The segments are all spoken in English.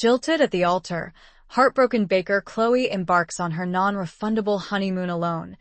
Jilted at the altar, heartbroken baker Chloe embarks on her non-refundable honeymoon alone,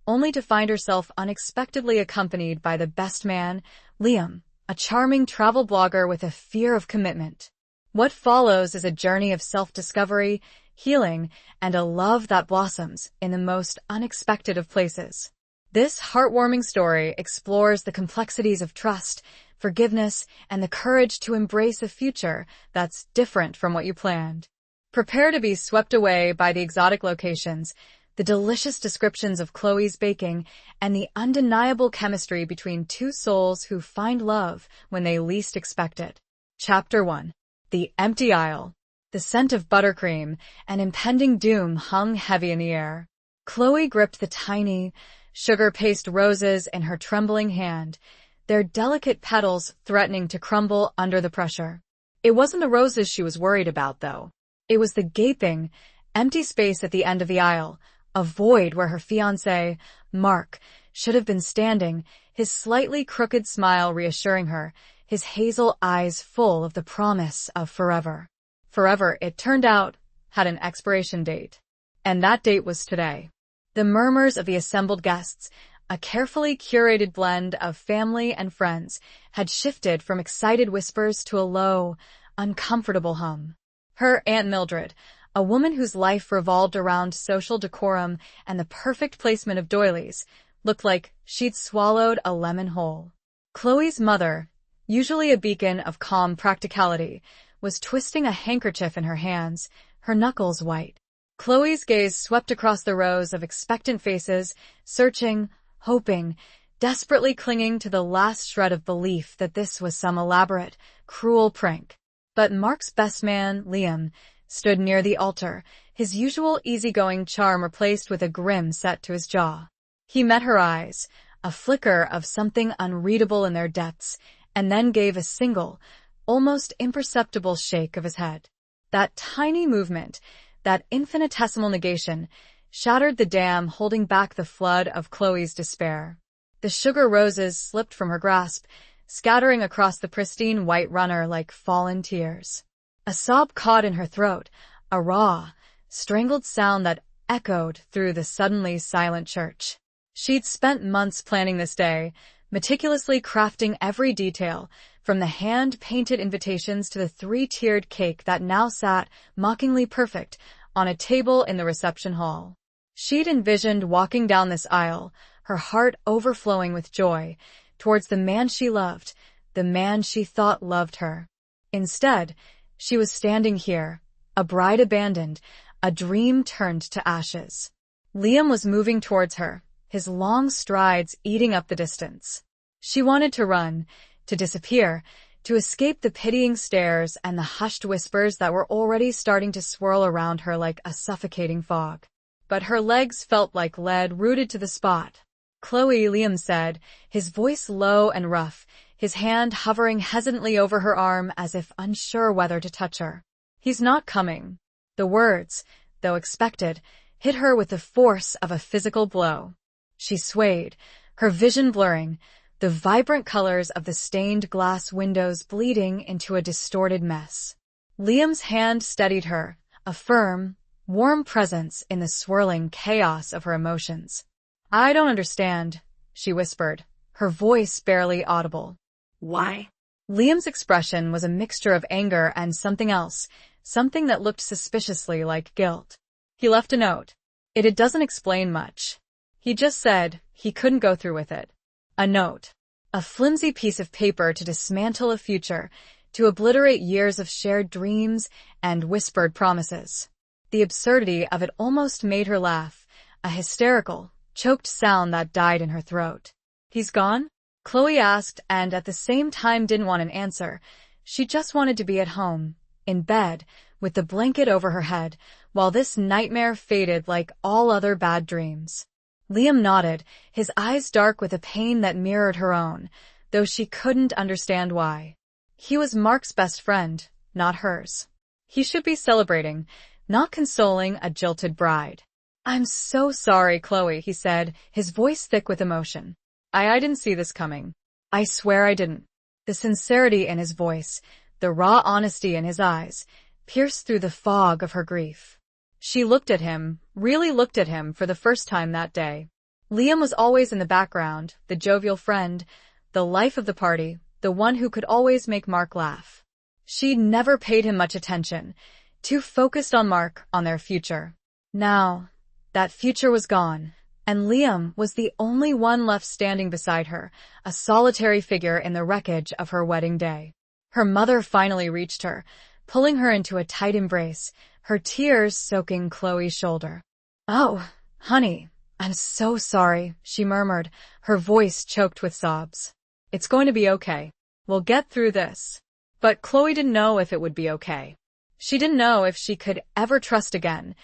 only to find herself unexpectedly accompanied by the best man, Liam, a charming travel blogger with a fear of commitment. What follows is a journey of self-discovery, healing, and a love that blossoms in the most unexpected of places. This heartwarming story explores the complexities of trust, forgiveness, and the courage to embrace a future that's different from what you planned. Prepare to be swept away by the exotic locations, the delicious descriptions of Chloe's baking, and the undeniable chemistry between two souls who find love when they least expect it. Chapter 1. The Empty Aisle. The scent of buttercream and impending doom hung heavy in the air. Chloe gripped the tiny, sugar-paste roses in her trembling hand, their delicate petals threatening to crumble under the pressure. It wasn't the roses she was worried about, though. It was the gaping, empty space at the end of the aisle, a void where her fiancé, Mark, should have been standing, his slightly crooked smile reassuring her, his hazel eyes full of the promise of forever. Forever, it turned out, had an expiration date. And that date was today. The murmurs of the assembled guests, a carefully curated blend of family and friends, had shifted from excited whispers to a low, uncomfortable hum. Her Aunt Mildred, a woman whose life revolved around social decorum and the perfect placement of doilies, looked like she'd swallowed a lemon whole. Chloe's mother, usually a beacon of calm practicality, was twisting a handkerchief in her hands, her knuckles white. Chloe's gaze swept across the rows of expectant faces, searching, hoping, desperately clinging to the last shred of belief that this was some elaborate, cruel prank. But Mark's best man, Liam, stood near the altar, his usual easygoing charm replaced with a grim set to his jaw. He met her eyes, a flicker of something unreadable in their depths, and then gave a single, almost imperceptible shake of his head. That tiny movement, that infinitesimal negation, shattered the dam holding back the flood of Chloe's despair. The sugar roses slipped from her grasp, scattering across the pristine white runner like fallen tears. A sob caught in her throat, a raw, strangled sound that echoed through the suddenly silent church. She'd spent months planning this day, meticulously crafting every detail, from the hand-painted invitations to the three-tiered cake that now sat, mockingly perfect, on a table in the reception hall. She'd envisioned walking down this aisle, her heart overflowing with joy, towards the man she loved, the man she thought loved her. Instead, she was standing here, a bride abandoned, a dream turned to ashes. Liam was moving towards her, his long strides eating up the distance. She wanted to run, to disappear, to escape the pitying stares and the hushed whispers that were already starting to swirl around her like a suffocating fog. But her legs felt like lead rooted to the spot. "Chloe," Liam said, his voice low and rough, his hand hovering hesitantly over her arm as if unsure whether to touch her. "He's not coming." The words, though expected, hit her with the force of a physical blow. She swayed, her vision blurring, the vibrant colors of the stained glass windows bleeding into a distorted mess. Liam's hand steadied her, a firm, warm presence in the swirling chaos of her emotions. "I don't understand," she whispered, her voice barely audible. "Why?" Liam's expression was a mixture of anger and something else, something that looked suspiciously like guilt. "He left a note. It doesn't explain much. He just said he couldn't go through with it." A note. A flimsy piece of paper to dismantle a future, to obliterate years of shared dreams and whispered promises. The absurdity of it almost made her laugh, a hysterical, choked sound that died in her throat. "He's gone?" Chloe asked, and at the same time didn't want an answer. She just wanted to be at home, in bed, with the blanket over her head, while this nightmare faded like all other bad dreams. Liam nodded, his eyes dark with a pain that mirrored her own, though she couldn't understand why. He was Mark's best friend, not hers. He should be celebrating, not consoling a jilted bride. "I'm so sorry, Chloe," he said, his voice thick with emotion. I didn't see this coming. I swear I didn't." The sincerity in his voice, the raw honesty in his eyes, pierced through the fog of her grief. She looked at him, really looked at him for the first time that day. Liam was always in the background, the jovial friend, the life of the party, the one who could always make Mark laugh. She'd never paid him much attention, too focused on Mark, on their future. Now, that future was gone, and Liam was the only one left standing beside her, a solitary figure in the wreckage of her wedding day. Her mother finally reached her, pulling her into a tight embrace, her tears soaking Chloe's shoulder. "Oh, honey, I'm so sorry," she murmured, her voice choked with sobs. "It's going to be okay. We'll get through this." But Chloe didn't know if it would be okay. She didn't know if she could ever trust again,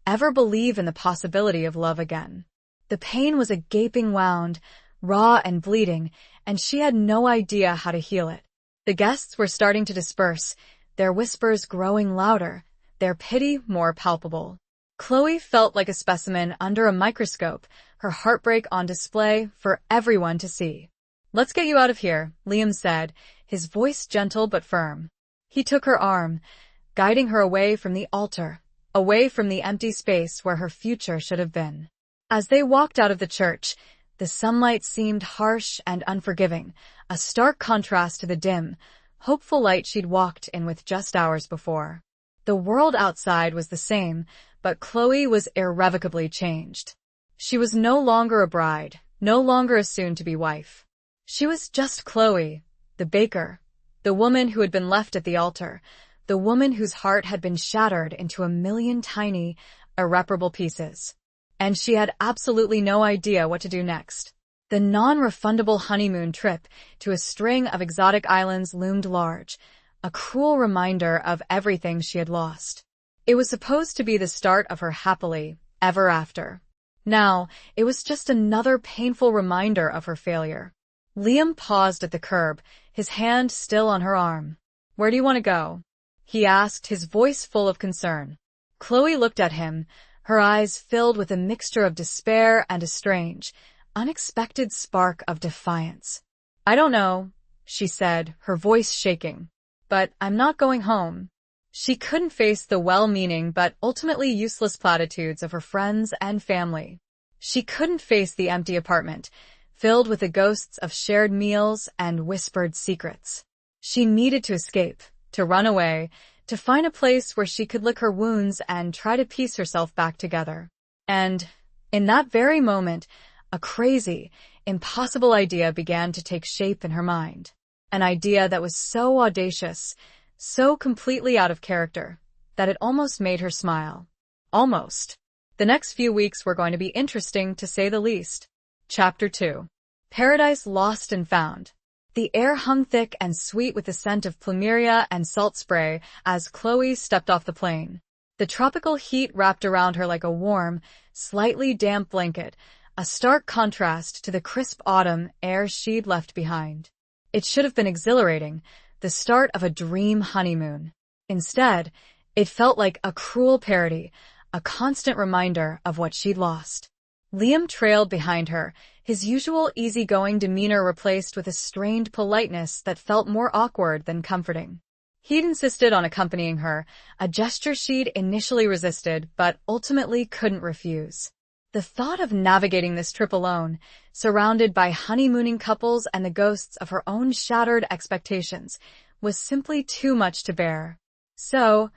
ever believe in the possibility of love again. The pain was a gaping wound, raw and bleeding, and she had no idea how to heal it. The guests were starting to disperse, their whispers growing louder, their pity more palpable. Chloe felt like a specimen under a microscope, her heartbreak on display for everyone to see. "Let's get you out of here," Liam said, his voice gentle but firm. He took her arm, guiding her away from the altar, away from the empty space where her future should have been. As they walked out of the church, the sunlight seemed harsh and unforgiving, a stark contrast to the dim, hopeful light she'd walked in with just hours before. The world outside was the same, but Chloe was irrevocably changed. She was no longer a bride, no longer a soon-to-be wife. She was just Chloe, the baker, the woman who had been left at the altar, the woman whose heart had been shattered into a million tiny, irreparable pieces. And she had absolutely no idea what to do next. The non-refundable honeymoon trip to a string of exotic islands loomed large, a cruel reminder of everything she had lost. It was supposed to be the start of her happily ever after. Now, it was just another painful reminder of her failure. Liam paused at the curb, his hand still on her arm. "Where do you want to go?" he asked, his voice full of concern. Chloe looked at him, her eyes filled with a mixture of despair and a strange, unexpected spark of defiance. "I don't know," she said, her voice shaking. "But I'm not going home." She couldn't face the well-meaning but ultimately useless platitudes of her friends and family. She couldn't face the empty apartment, filled with the ghosts of shared meals and whispered secrets. She needed to escape, to run away, to find a place where she could lick her wounds and try to piece herself back together. And, in that very moment, a crazy, impossible idea began to take shape in her mind. An idea that was so audacious, so completely out of character, that it almost made her smile. Almost. The next few weeks were going to be interesting, to say the least. Chapter 2. Paradise Lost and Found. The air hung thick and sweet with the scent of plumeria and salt spray as Chloe stepped off the plane. The tropical heat wrapped around her like a warm, slightly damp blanket, a stark contrast to the crisp autumn air she'd left behind. It should have been exhilarating, the start of a dream honeymoon. Instead, it felt like a cruel parody, a constant reminder of what she'd lost. Liam trailed behind her, his usual easygoing demeanor replaced with a strained politeness that felt more awkward than comforting. He'd insisted on accompanying her, a gesture she'd initially resisted but ultimately couldn't refuse. The thought of navigating this trip alone, surrounded by honeymooning couples and the ghosts of her own shattered expectations, was simply too much to bear. "So,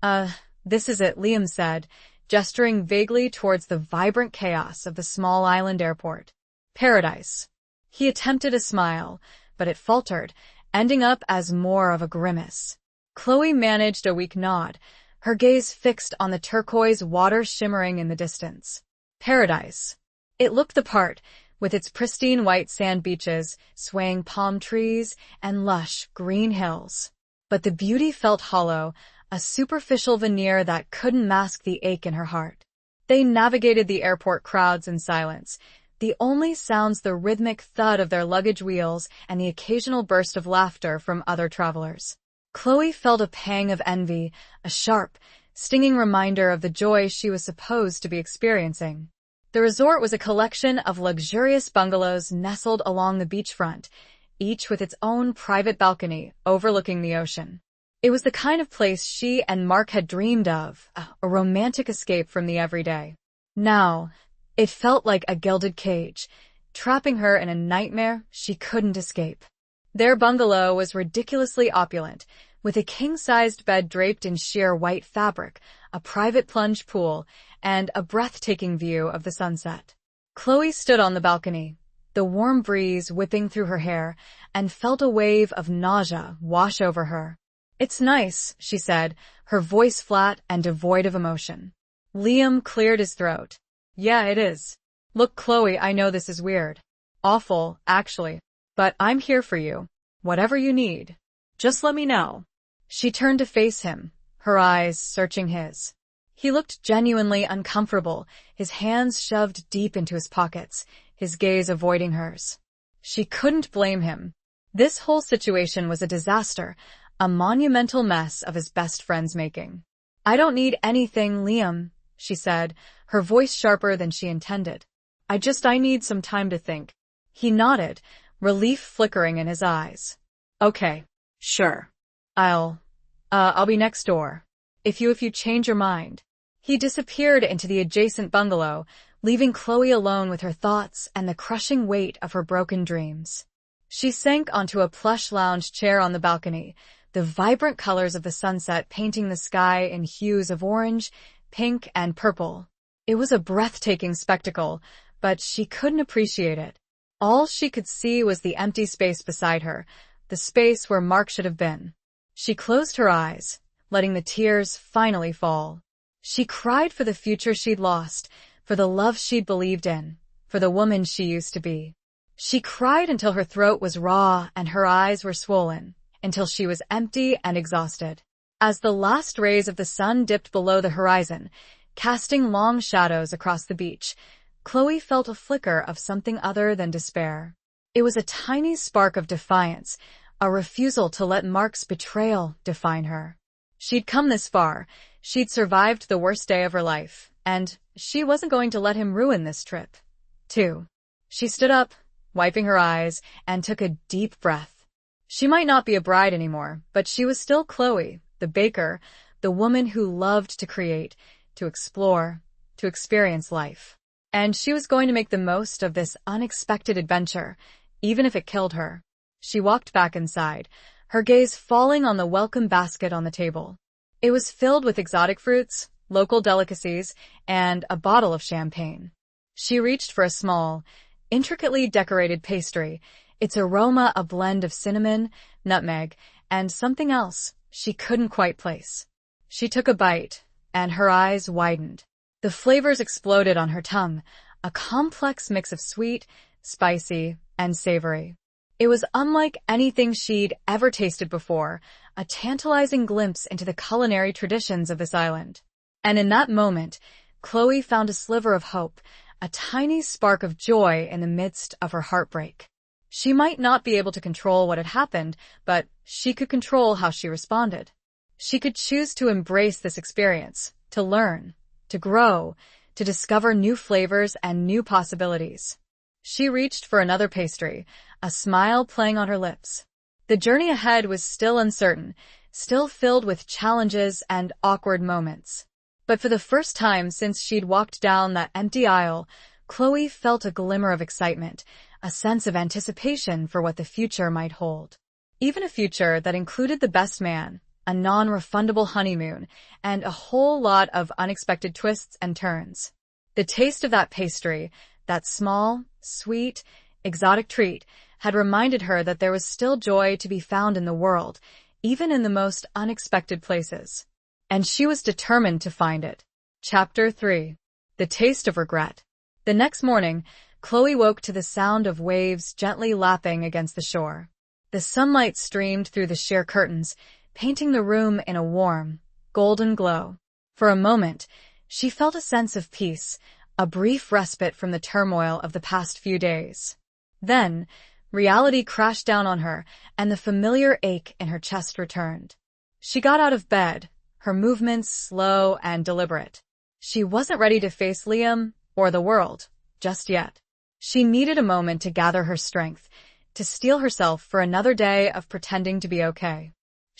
this is it," Liam said, gesturing vaguely towards the vibrant chaos of the small island airport. "Paradise." He attempted a smile, but it faltered, ending up as more of a grimace. Chloe managed a weak nod, her gaze fixed on the turquoise water shimmering in the distance. Paradise. It looked the part, with its pristine white sand beaches, swaying palm trees, and lush, green hills. But the beauty felt hollow, a superficial veneer that couldn't mask the ache in her heart. They navigated the airport crowds in silence, the only sounds the rhythmic thud of their luggage wheels and the occasional burst of laughter from other travelers. Chloe felt a pang of envy, a sharp, stinging reminder of the joy she was supposed to be experiencing. The resort was a collection of luxurious bungalows nestled along the beachfront, each with its own private balcony overlooking the ocean. It was the kind of place she and Mark had dreamed of, a romantic escape from the everyday. Now, it felt like a gilded cage, trapping her in a nightmare she couldn't escape. Their bungalow was ridiculously opulent, with a king-sized bed draped in sheer white fabric, a private plunge pool, and a breathtaking view of the sunset. Chloe stood on the balcony, the warm breeze whipping through her hair, and felt a wave of nausea wash over her. "It's nice," she said, her voice flat and devoid of emotion. Liam cleared his throat. "Yeah, it is. Look, Chloe, I know this is weird. Awful, actually. But I'm here for you. Whatever you need. Just let me know." She turned to face him, her eyes searching his. He looked genuinely uncomfortable, his hands shoved deep into his pockets, his gaze avoiding hers. She couldn't blame him. This whole situation was a disaster, a monumental mess of his best friend's making. "I don't need anything, Liam," she said, her voice sharper than she intended. I need some time to think." He nodded, relief flickering in his eyes. "Okay, sure. I'll be next door. If you change your mind." He disappeared into the adjacent bungalow, leaving Chloe alone with her thoughts and the crushing weight of her broken dreams. She sank onto a plush lounge chair on the balcony, the vibrant colors of the sunset painting the sky in hues of orange, pink, and purple. It was a breathtaking spectacle, but she couldn't appreciate it. All she could see was the empty space beside her, the space where Mark should have been. She closed her eyes, letting the tears finally fall. She cried for the future she'd lost, for the love she'd believed in, for the woman she used to be. She cried until her throat was raw and her eyes were swollen, until she was empty and exhausted. As the last rays of the sun dipped below the horizon, casting long shadows across the beach, Chloe felt a flicker of something other than despair. It was a tiny spark of defiance, a refusal to let Mark's betrayal define her. She'd come this far, she'd survived the worst day of her life, and she wasn't going to let him ruin this trip, too. She stood up, wiping her eyes, and took a deep breath. She might not be a bride anymore, but she was still Chloe, the baker, the woman who loved to create, to explore, to experience life. And she was going to make the most of this unexpected adventure, even if it killed her. She walked back inside, her gaze falling on the welcome basket on the table. It was filled with exotic fruits, local delicacies, and a bottle of champagne. She reached for a small, intricately decorated pastry, its aroma a blend of cinnamon, nutmeg, and something else she couldn't quite place. She took a bite, and her eyes widened. The flavors exploded on her tongue, a complex mix of sweet, spicy, and savory. It was unlike anything she'd ever tasted before, a tantalizing glimpse into the culinary traditions of this island. And in that moment, Chloe found a sliver of hope, a tiny spark of joy in the midst of her heartbreak. She might not be able to control what had happened, but she could control how she responded. She could choose to embrace this experience, to learn, to grow, to discover new flavors and new possibilities. She reached for another pastry, a smile playing on her lips. The journey ahead was still uncertain, still filled with challenges and awkward moments. But for the first time since she'd walked down that empty aisle, Chloe felt a glimmer of excitement, a sense of anticipation for what the future might hold. Even a future that included the best man, a non-refundable honeymoon, and a whole lot of unexpected twists and turns. The taste of that pastry, that small, sweet, exotic treat, had reminded her that there was still joy to be found in the world, even in the most unexpected places. And she was determined to find it. Chapter 3. The Taste of Regret. The next morning, Chloe woke to the sound of waves gently lapping against the shore. The sunlight streamed through the sheer curtains, painting the room in a warm, golden glow. For a moment, she felt a sense of peace, a brief respite from the turmoil of the past few days. Then, reality crashed down on her, and the familiar ache in her chest returned. She got out of bed, her movements slow and deliberate. She wasn't ready to face Liam or the world just yet. She needed a moment to gather her strength, to steel herself for another day of pretending to be okay.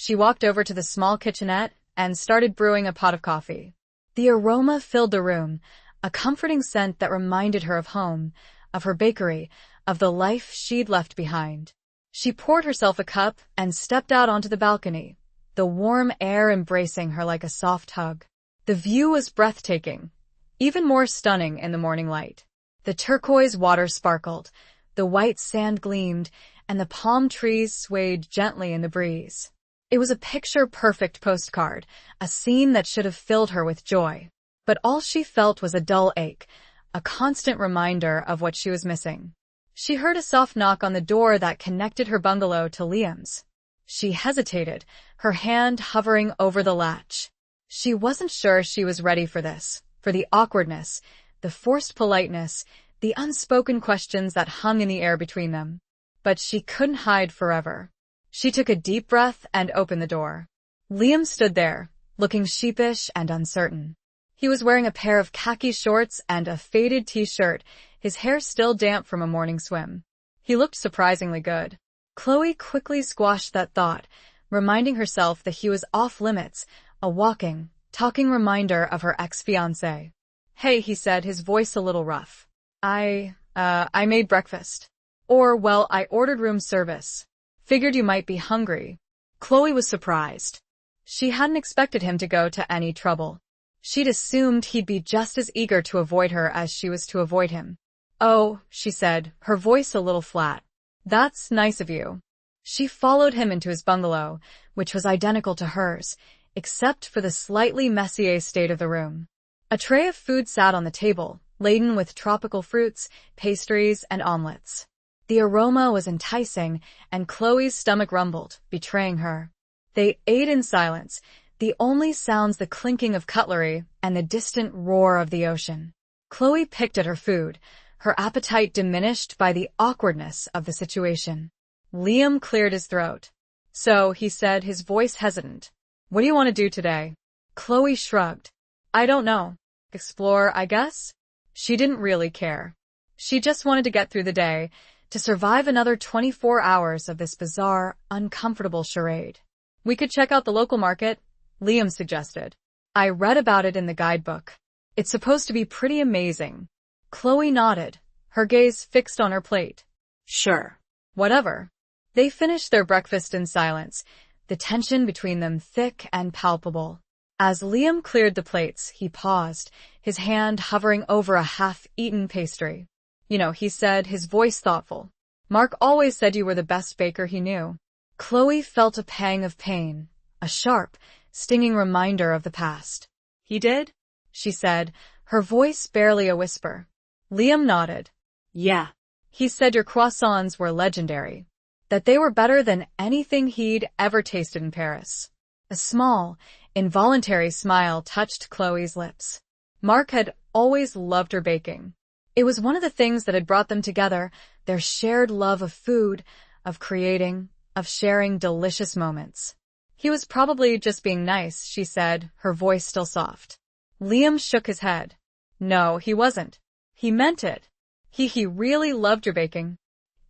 She walked over to the small kitchenette and started brewing a pot of coffee. The aroma filled the room, a comforting scent that reminded her of home, of her bakery, of the life she'd left behind. She poured herself a cup and stepped out onto the balcony, the warm air embracing her like a soft hug. The view was breathtaking, even more stunning in the morning light. The turquoise water sparkled, the white sand gleamed, and the palm trees swayed gently in the breeze. It was a picture-perfect postcard, a scene that should have filled her with joy. But all she felt was a dull ache, a constant reminder of what she was missing. She heard a soft knock on the door that connected her bungalow to Liam's. She hesitated, her hand hovering over the latch. She wasn't sure she was ready for this, for the awkwardness, the forced politeness, the unspoken questions that hung in the air between them. But she couldn't hide forever. She took a deep breath and opened the door. Liam stood there, looking sheepish and uncertain. He was wearing a pair of khaki shorts and a faded t-shirt, his hair still damp from a morning swim. He looked surprisingly good. Chloe quickly squashed that thought, reminding herself that he was off limits, a walking, talking reminder of her ex-fiancé. "Hey," he said, his voice a little rough. I made breakfast. Or, well, I ordered room service. Figured you might be hungry." Chloe was surprised. She hadn't expected him to go to any trouble. She'd assumed he'd be just as eager to avoid her as she was to avoid him. "Oh," she said, her voice a little flat. "That's nice of you." She followed him into his bungalow, which was identical to hers, except for the slightly messy state of the room. A tray of food sat on the table, laden with tropical fruits, pastries, and omelets. The aroma was enticing, and Chloe's stomach rumbled, betraying her. They ate in silence, the only sounds the clinking of cutlery and the distant roar of the ocean. Chloe picked at her food, her appetite diminished by the awkwardness of the situation. Liam cleared his throat. "So," he said, his voice hesitant. "What do you want to do today?" Chloe shrugged. "I don't know. Explore, I guess?" She didn't really care. She just wanted to get through the day, to survive another 24 hours of this bizarre, uncomfortable charade. "We could check out the local market," Liam suggested. "I read about it in the guidebook. It's supposed to be pretty amazing." Chloe nodded, her gaze fixed on her plate. "Sure. Whatever." They finished their breakfast in silence, the tension between them thick and palpable. As Liam cleared the plates, he paused, his hand hovering over a half-eaten pastry. "You know," he said, his voice thoughtful. "Mark always said you were the best baker he knew." Chloe felt a pang of pain, a sharp, stinging reminder of the past. "He did?" she said, her voice barely a whisper. Liam nodded. "Yeah. He said your croissants were legendary, that they were better than anything he'd ever tasted in Paris." A small, involuntary smile touched Chloe's lips. Mark had always loved her baking. It was one of the things that had brought them together, their shared love of food, of creating, of sharing delicious moments. "He was probably just being nice," she said, her voice still soft. Liam shook his head. "No, he wasn't. He meant it. He really loved your baking."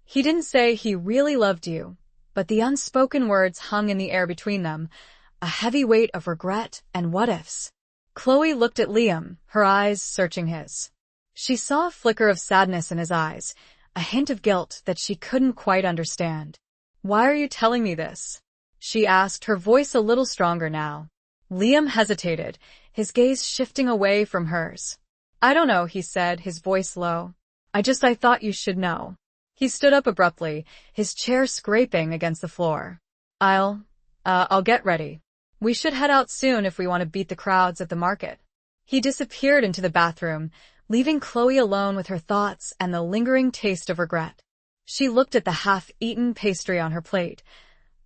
He didn't say he really loved you, but the unspoken words hung in the air between them, a heavy weight of regret and what-ifs. Chloe looked at Liam, her eyes searching his. She saw a flicker of sadness in his eyes, a hint of guilt that she couldn't quite understand. "Why are you telling me this?" she asked, her voice a little stronger now. Liam hesitated, his gaze shifting away from hers. "I don't know," he said, his voice low. I thought you should know." He stood up abruptly, his chair scraping against the floor. I'll get ready. We should head out soon if we want to beat the crowds at the market." He disappeared into the bathroom, leaving Chloe alone with her thoughts and the lingering taste of regret. She looked at the half-eaten pastry on her plate,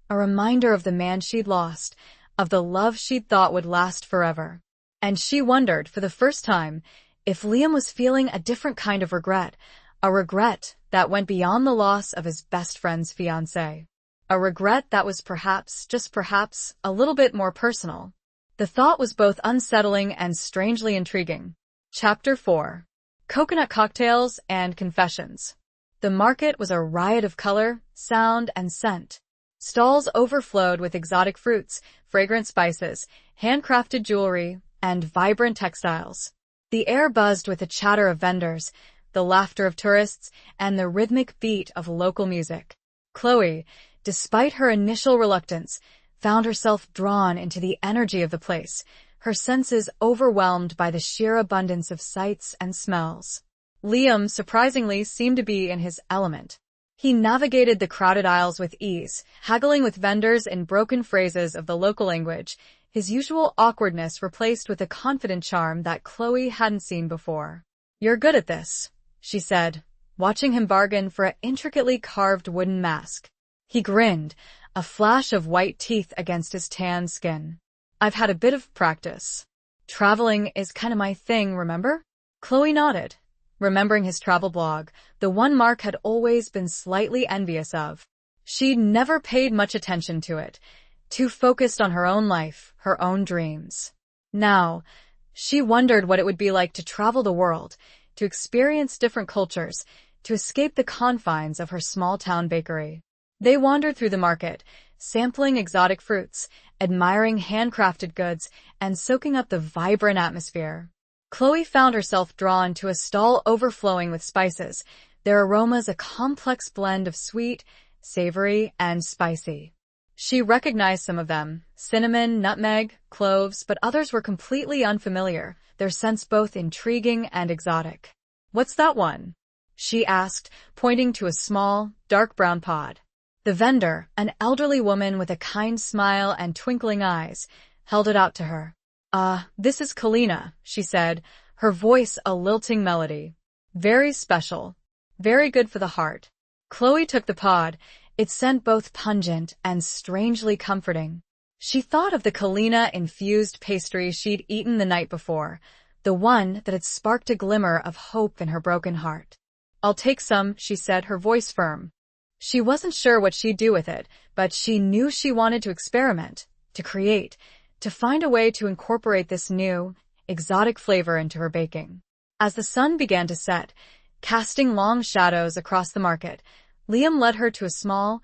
a reminder of the man she'd lost, of the love she'd thought would last forever. And she wondered, for the first time, if Liam was feeling a different kind of regret, a regret that went beyond the loss of his best friend's fiancé. A regret that was perhaps, just perhaps, a little bit more personal. The thought was both unsettling and strangely intriguing. Chapter 4. Coconut Cocktails and Confessions. The market was a riot of color, sound, and scent. Stalls overflowed with exotic fruits, fragrant spices, handcrafted jewelry, and vibrant textiles. The air buzzed with the chatter of vendors, the laughter of tourists, and the rhythmic beat of local music. Chloe, despite her initial reluctance, found herself drawn into the energy of the place, her senses overwhelmed by the sheer abundance of sights and smells. Liam, surprisingly, seemed to be in his element. He navigated the crowded aisles with ease, haggling with vendors in broken phrases of the local language, his usual awkwardness replaced with a confident charm that Chloe hadn't seen before. "You're good at this," she said, watching him bargain for an intricately carved wooden mask. He grinned, a flash of white teeth against his tan skin. "I've had a bit of practice. Traveling is kind of my thing, remember?" Chloe nodded, remembering his travel blog, the one Mark had always been slightly envious of. She'd never paid much attention to it, too focused on her own life, her own dreams. Now, she wondered what it would be like to travel the world, to experience different cultures, to escape the confines of her small-town bakery. They wandered through the market, sampling exotic fruits, admiring handcrafted goods, and soaking up the vibrant atmosphere. Chloe found herself drawn to a stall overflowing with spices, their aromas a complex blend of sweet, savory, and spicy. She recognized some of them, cinnamon, nutmeg, cloves, but others were completely unfamiliar, their scents both intriguing and exotic. "What's that one?" she asked, pointing to a small, dark brown pod. The vendor, an elderly woman with a kind smile and twinkling eyes, held it out to her. This is Kalina," she said, her voice a lilting melody. "Very special. Very good for the heart." Chloe took the pod, its scent both pungent and strangely comforting. She thought of the Kalina-infused pastry she'd eaten the night before, the one that had sparked a glimmer of hope in her broken heart. "I'll take some," she said, her voice firm. She wasn't sure what she'd do with it, but she knew she wanted to experiment, to create, to find a way to incorporate this new, exotic flavor into her baking. As the sun began to set, casting long shadows across the market, Liam led her to a small,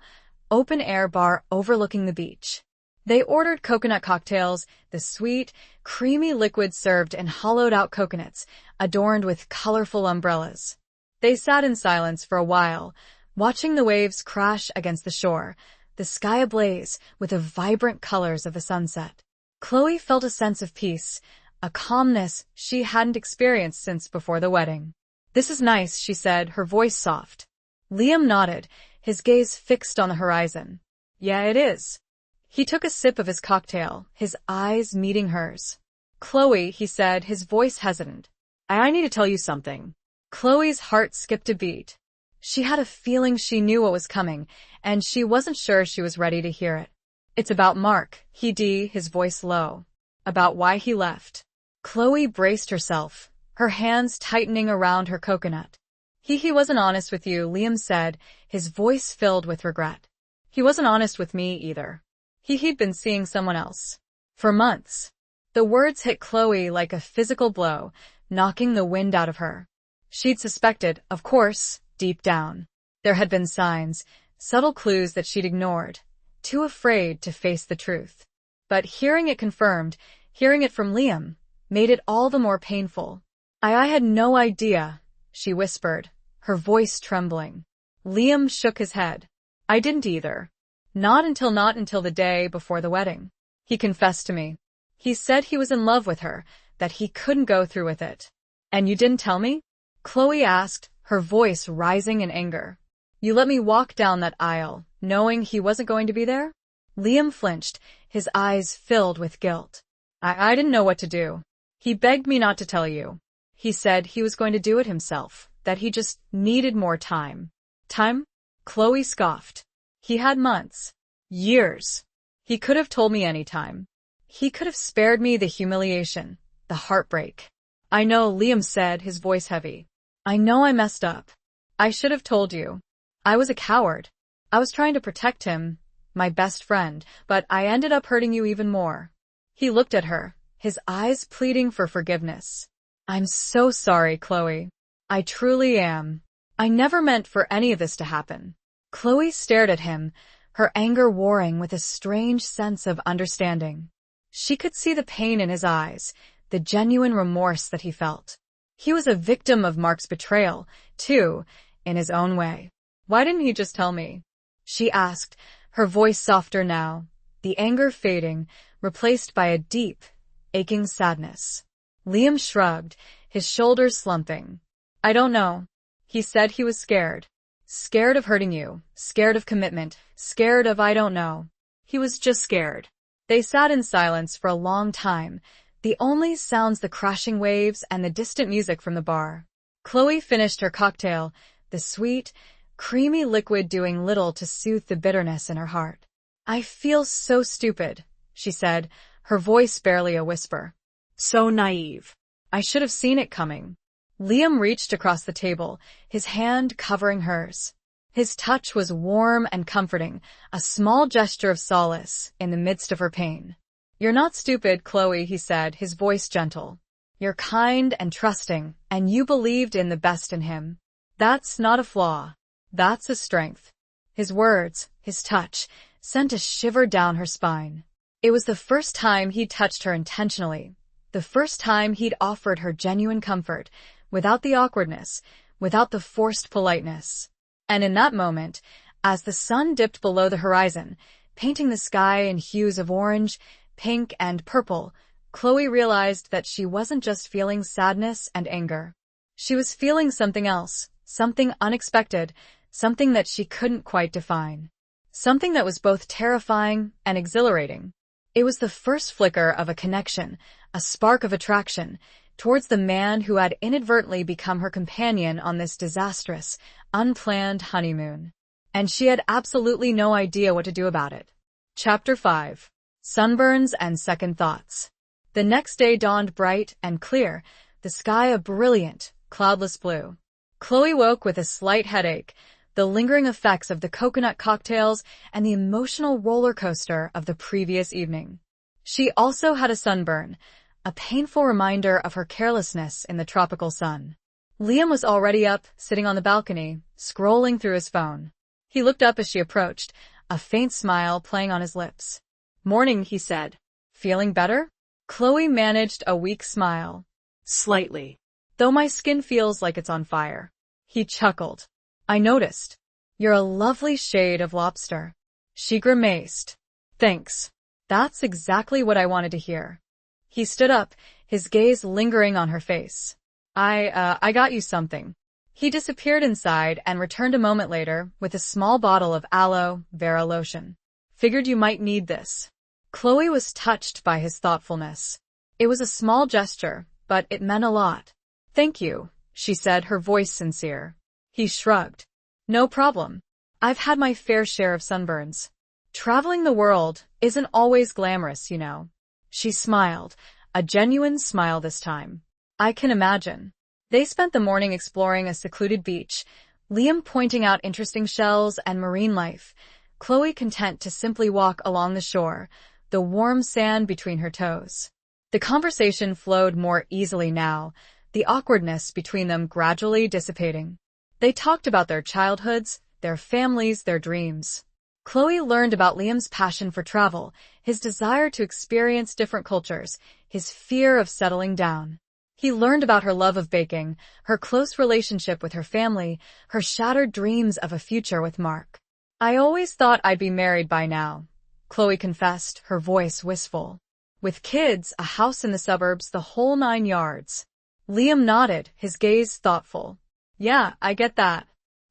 open-air bar overlooking the beach. They ordered coconut cocktails, the sweet, creamy liquid served in hollowed-out coconuts, adorned with colorful umbrellas. They sat in silence for a while, watching the waves crash against the shore, the sky ablaze with the vibrant colors of the sunset. Chloe felt a sense of peace, a calmness she hadn't experienced since before the wedding. "This is nice," she said, her voice soft. Liam nodded, his gaze fixed on the horizon. "Yeah, it is." He took a sip of his cocktail, his eyes meeting hers. "Chloe," he said, his voice hesitant. I need to tell you something." Chloe's heart skipped a beat. She had a feeling she knew what was coming, and she wasn't sure she was ready to hear it. "It's about Mark," his voice low. "About why he left." Chloe braced herself, her hands tightening around her coconut. He wasn't honest with you," Liam said, his voice filled with regret. "He wasn't honest with me either. He'd been seeing someone else. For months." The words hit Chloe like a physical blow, knocking the wind out of her. She'd suspected, of course, deep down. There had been signs, subtle clues that she'd ignored, too afraid to face the truth. But hearing it confirmed, hearing it from Liam, made it all the more painful. I had no idea," she whispered, her voice trembling. Liam shook his head. "I didn't either. Not until the day before the wedding. He confessed to me. He said he was in love with her, that he couldn't go through with it." "And you didn't tell me?" Chloe asked, her voice rising in anger. "You let me walk down that aisle, knowing he wasn't going to be there?" Liam flinched, his eyes filled with guilt. I didn't know what to do. He begged me not to tell you. He said he was going to do it himself, that he just needed more time." "Time?" Chloe scoffed. "He had months. Years. He could have told me any time. He could have spared me the humiliation, the heartbreak." "I know," Liam said, his voice heavy. "I know I messed up. I should have told you. I was a coward. I was trying to protect him, my best friend, but I ended up hurting you even more." He looked at her, his eyes pleading for forgiveness. "I'm so sorry, Chloe. I truly am. I never meant for any of this to happen." Chloe stared at him, her anger warring with a strange sense of understanding. She could see the pain in his eyes, the genuine remorse that he felt. He was a victim of Mark's betrayal, too, in his own way. "Why didn't he just tell me?" she asked, her voice softer now, the anger fading, replaced by a deep, aching sadness. Liam shrugged, his shoulders slumping. "I don't know." He said he was scared. Scared of hurting you, scared of commitment, scared of I don't know. He was just scared. They sat in silence for a long time, the only sounds the crashing waves and the distant music from the bar. Chloe finished her cocktail, the sweet, creamy liquid doing little to soothe the bitterness in her heart. "I feel so stupid," she said, her voice barely a whisper. "So naive. I should have seen it coming." Liam reached across the table, his hand covering hers. His touch was warm and comforting, a small gesture of solace in the midst of her pain. "You're not stupid, Chloe," he said, his voice gentle. "You're kind and trusting, and you believed in the best in him. That's not a flaw. That's a strength." His words, his touch, sent a shiver down her spine. It was the first time he'd touched her intentionally, the first time he'd offered her genuine comfort, without the awkwardness, without the forced politeness. And in that moment, as the sun dipped below the horizon, painting the sky in hues of orange, pink, and purple, Chloe realized that she wasn't just feeling sadness and anger. She was feeling something else, something unexpected, something that she couldn't quite define. Something that was both terrifying and exhilarating. It was the first flicker of a connection, a spark of attraction, towards the man who had inadvertently become her companion on this disastrous, unplanned honeymoon. And she had absolutely no idea what to do about it. Chapter 5. Sunburns and Second Thoughts. The next day dawned bright and clear, the sky a brilliant, cloudless blue. Chloe woke with a slight headache, the lingering effects of the coconut cocktails and the emotional roller coaster of the previous evening. She also had a sunburn, a painful reminder of her carelessness in the tropical sun. Liam was already up, sitting on the balcony, scrolling through his phone. He looked up as she approached, a faint smile playing on his lips. "Morning," he said. "Feeling better?" Chloe managed a weak smile. "Slightly. Though my skin feels like it's on fire." He chuckled. "I noticed. You're a lovely shade of lobster." She grimaced. "Thanks. That's exactly what I wanted to hear." He stood up, his gaze lingering on her face. I got you something." He disappeared inside and returned a moment later with a small bottle of aloe vera lotion. "Figured you might need this." Chloe was touched by his thoughtfulness. It was a small gesture, but it meant a lot. "Thank you," she said, her voice sincere. He shrugged. "No problem. I've had my fair share of sunburns. Traveling the world isn't always glamorous, you know." She smiled, a genuine smile this time. "I can imagine." They spent the morning exploring a secluded beach, Liam pointing out interesting shells and marine life, Chloe content to simply walk along the shore, the warm sand between her toes. The conversation flowed more easily now, the awkwardness between them gradually dissipating. They talked about their childhoods, their families, their dreams. Chloe learned about Liam's passion for travel, his desire to experience different cultures, his fear of settling down. He learned about her love of baking, her close relationship with her family, her shattered dreams of a future with Mark. "I always thought I'd be married by now," Chloe confessed, her voice wistful. "With kids, a house in the suburbs, the whole 9 yards. Liam nodded, his gaze thoughtful. "Yeah, I get that.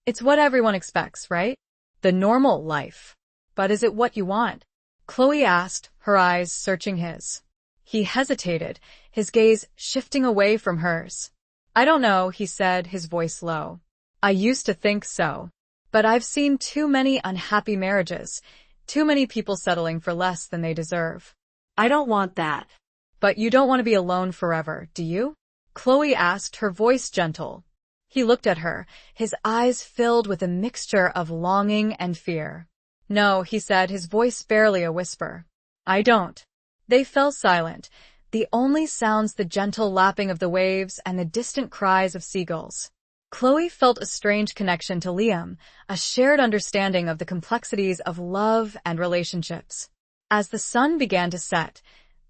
It's what everyone expects, right? The normal life. But is it what you want?" Chloe asked, her eyes searching his. He hesitated, his gaze shifting away from hers. "I don't know," he said, his voice low. "I used to think so. But I've seen too many unhappy marriages, too many people settling for less than they deserve. I don't want that." "But you don't want to be alone forever, do you?" Chloe asked, her voice gentle. He looked at her, his eyes filled with a mixture of longing and fear. "No," he said, his voice barely a whisper. "I don't." They fell silent, the only sounds the gentle lapping of the waves and the distant cries of seagulls. Chloe felt a strange connection to Liam, a shared understanding of the complexities of love and relationships. As the sun began to set,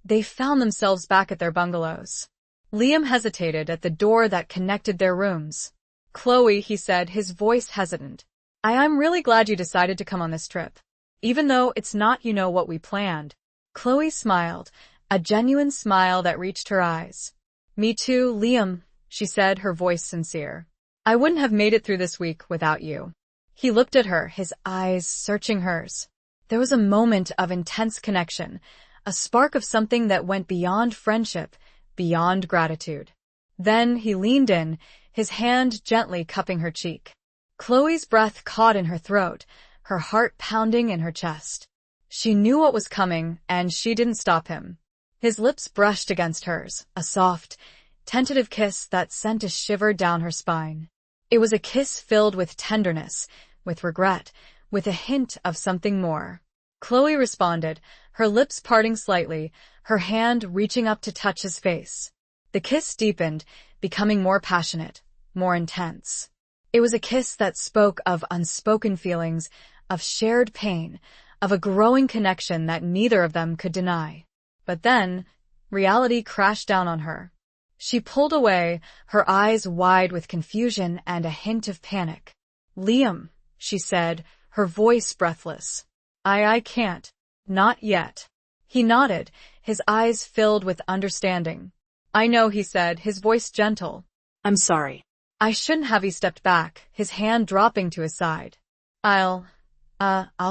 they found themselves back at their bungalows. Liam hesitated at the door that connected their rooms. "Chloe," he said, his voice hesitant. I'm really glad you decided to come on this trip. Even though it's not what we planned." Chloe smiled, a genuine smile that reached her eyes. "Me too, Liam," she said, her voice sincere. "I wouldn't have made it through this week without you." He looked at her, his eyes searching hers. There was a moment of intense connection, a spark of something that went beyond friendship, beyond gratitude. Then he leaned in, his hand gently cupping her cheek. Chloe's breath caught in her throat, her heart pounding in her chest. She knew what was coming, and she didn't stop him. His lips brushed against hers, a soft, tentative kiss that sent a shiver down her spine. It was a kiss filled with tenderness, with regret, with a hint of something more. Chloe responded, her lips parting slightly, her hand reaching up to touch his face. The kiss deepened, becoming more passionate, more intense. It was a kiss that spoke of unspoken feelings, of shared pain, of a growing connection that neither of them could deny. But then, reality crashed down on her. She pulled away, her eyes wide with confusion and a hint of panic. "Liam," she said, her voice breathless. I can't. Not yet." He nodded, his eyes filled with understanding. "I know," he said, his voice gentle. "I'm sorry. I shouldn't have." He stepped back, his hand dropping to his side. I'll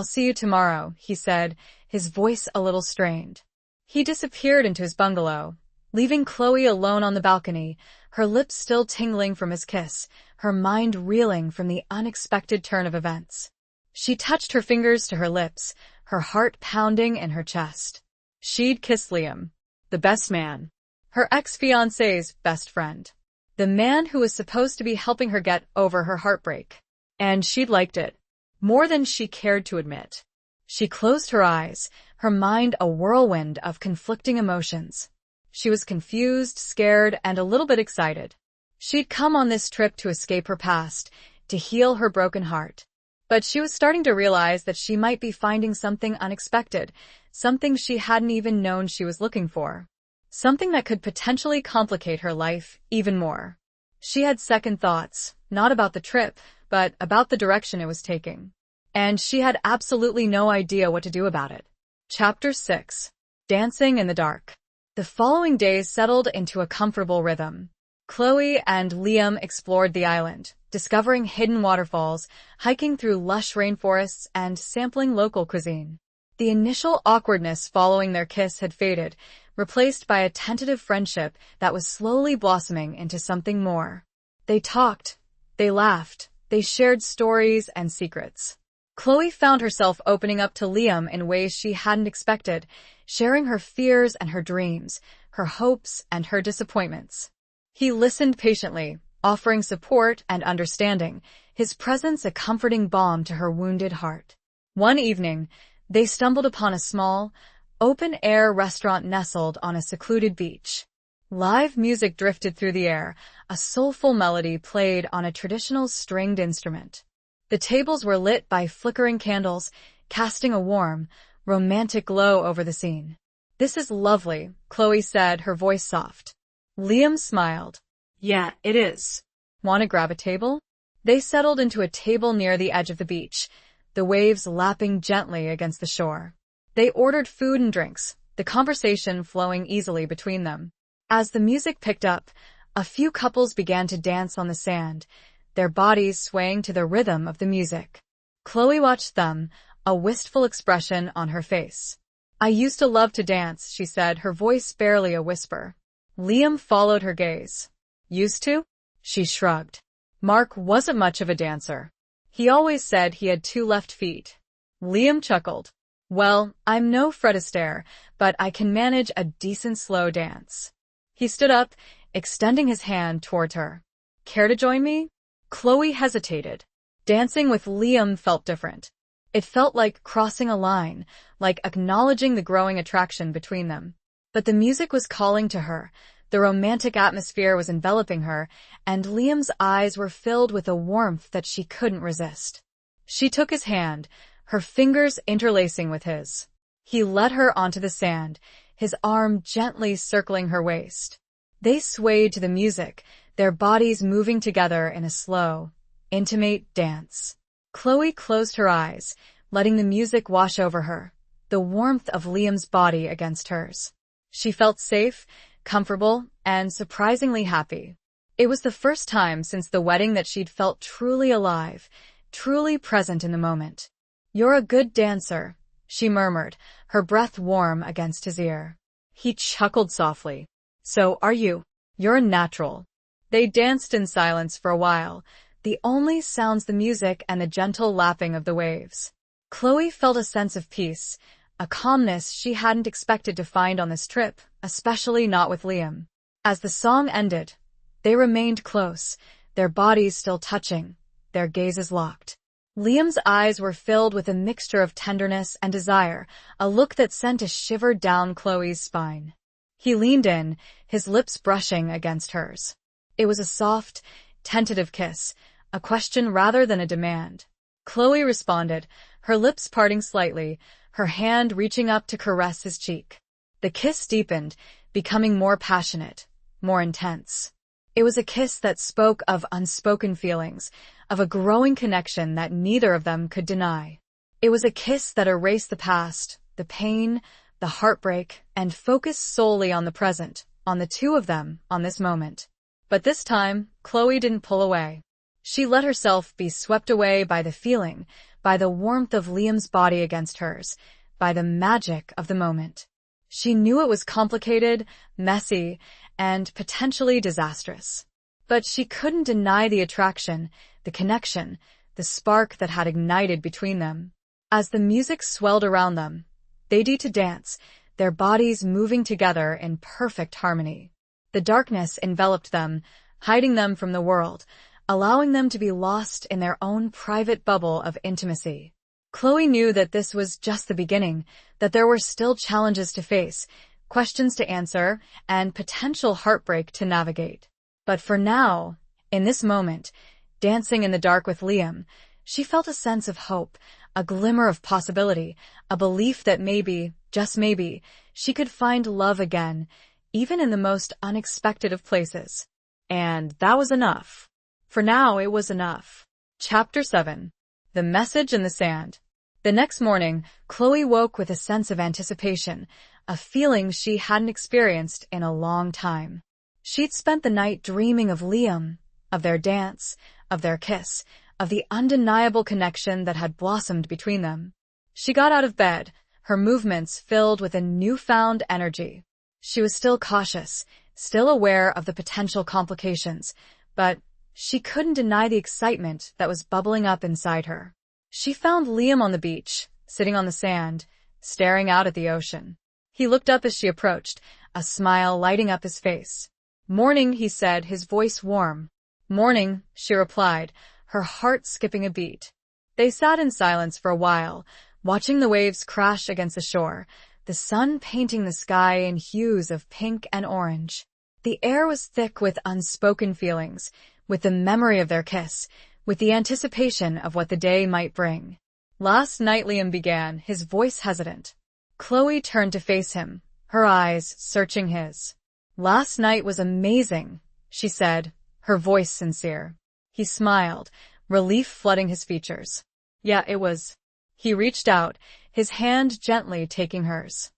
see you tomorrow," he said, his voice a little strained. He disappeared into his bungalow, leaving Chloe alone on the balcony, her lips still tingling from his kiss, her mind reeling from the unexpected turn of events. She touched her fingers to her lips, her heart pounding in her chest. She'd kissed Liam, the best man, her ex-fiancé's best friend, the man who was supposed to be helping her get over her heartbreak. And she'd liked it, more than she cared to admit. She closed her eyes, her mind a whirlwind of conflicting emotions. She was confused, scared, and a little bit excited. She'd come on this trip to escape her past, to heal her broken heart. But she was starting to realize that she might be finding something unexpected, something she hadn't even known she was looking for. Something that could potentially complicate her life even more. She had second thoughts, not about the trip, but about the direction it was taking. And she had absolutely no idea what to do about it. Chapter 6. Dancing in the Dark. The following days settled into a comfortable rhythm. Chloe and Liam explored the island, discovering hidden waterfalls, hiking through lush rainforests, and sampling local cuisine. The initial awkwardness following their kiss had faded, replaced by a tentative friendship that was slowly blossoming into something more. They talked, they laughed, they shared stories and secrets. Chloe found herself opening up to Liam in ways she hadn't expected, sharing her fears and her dreams, her hopes and her disappointments. He listened patiently, offering support and understanding, his presence a comforting balm to her wounded heart. One evening, they stumbled upon a small, open-air restaurant nestled on a secluded beach. Live music drifted through the air, a soulful melody played on a traditional stringed instrument. The tables were lit by flickering candles, casting a warm, romantic glow over the scene. "This is lovely," Chloe said, her voice soft. Liam smiled. "Yeah, it is. Want to grab a table?" They settled into a table near the edge of the beach, the waves lapping gently against the shore. They ordered food and drinks, the conversation flowing easily between them. As the music picked up, a few couples began to dance on the sand, their bodies swaying to the rhythm of the music. Chloe watched them, a wistful expression on her face. "I used to love to dance," she said, her voice barely a whisper. Liam followed her gaze. "Used to?" She shrugged. Mark wasn't much of a dancer. He always said he had 2 left feet. Liam chuckled. "Well, I'm no Fred Astaire, but I can manage a decent slow dance." He stood up, extending his hand toward her. "Care to join me?" Chloe hesitated. Dancing with Liam felt different. It felt like crossing a line, like acknowledging the growing attraction between them. But the music was calling to her, The romantic atmosphere was enveloping her, and Liam's eyes were filled with a warmth that she couldn't resist. She took his hand, her fingers interlacing with his. He led her onto the sand, his arm gently circling her waist. They swayed to the music, their bodies moving together in a slow, intimate dance. Chloe closed her eyes, letting the music wash over her, the warmth of Liam's body against hers. She felt safe, comfortable, and surprisingly happy. It was the first time since the wedding that she'd felt truly alive, truly present in the moment. "You're a good dancer," she murmured, her breath warm against his ear. He chuckled softly. "So are you. You're a natural." They danced in silence for a while, the only sounds the music and the gentle lapping of the waves. Chloe felt a sense of peace, a calmness she hadn't expected to find on this trip, especially not with Liam. As the song ended, they remained close, their bodies still touching, their gazes locked. Liam's eyes were filled with a mixture of tenderness and desire, a look that sent a shiver down Chloe's spine. He leaned in, his lips brushing against hers. It was a soft, tentative kiss, a question rather than a demand. Chloe responded, her lips parting slightly, her hand reaching up to caress his cheek. The kiss deepened, becoming more passionate, more intense. It was a kiss that spoke of unspoken feelings, of a growing connection that neither of them could deny. It was a kiss that erased the past, the pain, the heartbreak, and focused solely on the present, on the two of them, on this moment. But this time, Chloe didn't pull away. She let herself be swept away by the feeling, by the warmth of Liam's body against hers, by the magic of the moment. She knew it was complicated, messy, and potentially disastrous. But she couldn't deny the attraction, the connection, the spark that had ignited between them. As the music swelled around them, they began to dance, their bodies moving together in perfect harmony. The darkness enveloped them, hiding them from the world, allowing them to be lost in their own private bubble of intimacy. Chloe knew that this was just the beginning, that there were still challenges to face, questions to answer, and potential heartbreak to navigate. But for now, in this moment, dancing in the dark with Liam, she felt a sense of hope, a glimmer of possibility, a belief that maybe, just maybe, she could find love again, even in the most unexpected of places. And that was enough. For now, it was enough. Chapter 7. The Message in the Sand. The next morning, Chloe woke with a sense of anticipation, a feeling she hadn't experienced in a long time. She'd spent the night dreaming of Liam, of their dance, of their kiss, of the undeniable connection that had blossomed between them. She got out of bed, her movements filled with a newfound energy. She was still cautious, still aware of the potential complications, but she couldn't deny the excitement that was bubbling up inside her. She found Liam on the beach, sitting on the sand, staring out at the ocean. He looked up as she approached, a smile lighting up his face. "Morning," he said, his voice warm. "Morning," she replied, her heart skipping a beat. They sat in silence for a while, watching the waves crash against the shore, the sun painting the sky in hues of pink and orange. The air was thick with unspoken feelings, with the memory of their kiss, with the anticipation of what the day might bring. "Last night," Liam began, his voice hesitant. Chloe turned to face him, her eyes searching his. "Last night was amazing," she said, her voice sincere. He smiled, relief flooding his features. "Yeah, it was." He reached out, his hand gently taking hers.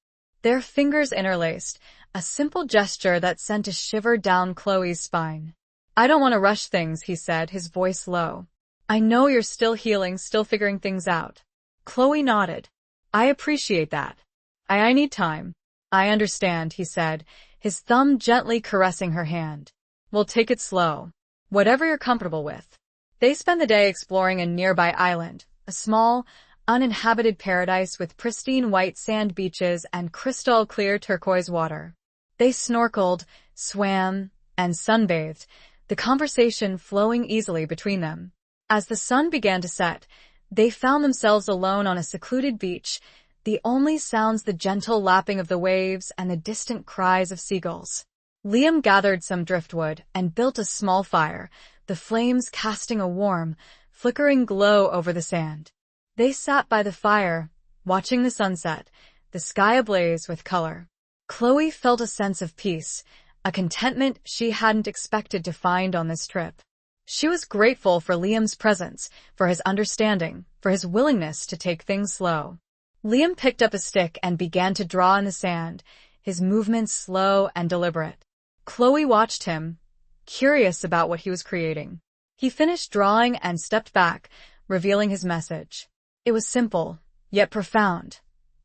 Their fingers interlaced, a simple gesture that sent a shiver down Chloe's spine. "I don't want to rush things," he said, his voice low. "I know you're still healing, still figuring things out." Chloe nodded. "I appreciate that. I need time." "I understand," he said, his thumb gently caressing her hand. "We'll take it slow. Whatever you're comfortable with." They spent the day exploring a nearby island, a small, uninhabited paradise with pristine white sand beaches and crystal-clear turquoise water. They snorkeled, swam, and sunbathed, the conversation flowing easily between them. As the sun began to set, they found themselves alone on a secluded beach, the only sounds the gentle lapping of the waves and the distant cries of seagulls. Liam gathered some driftwood and built a small fire, the flames casting a warm, flickering glow over the sand. They sat by the fire, watching the sunset, the sky ablaze with color. Chloe felt a sense of peace, a contentment she hadn't expected to find on this trip. She was grateful for Liam's presence, for his understanding, for his willingness to take things slow. Liam picked up a stick and began to draw in the sand, his movements slow and deliberate. Chloe watched him, curious about what he was creating. He finished drawing and stepped back, revealing his message. It was simple, yet profound.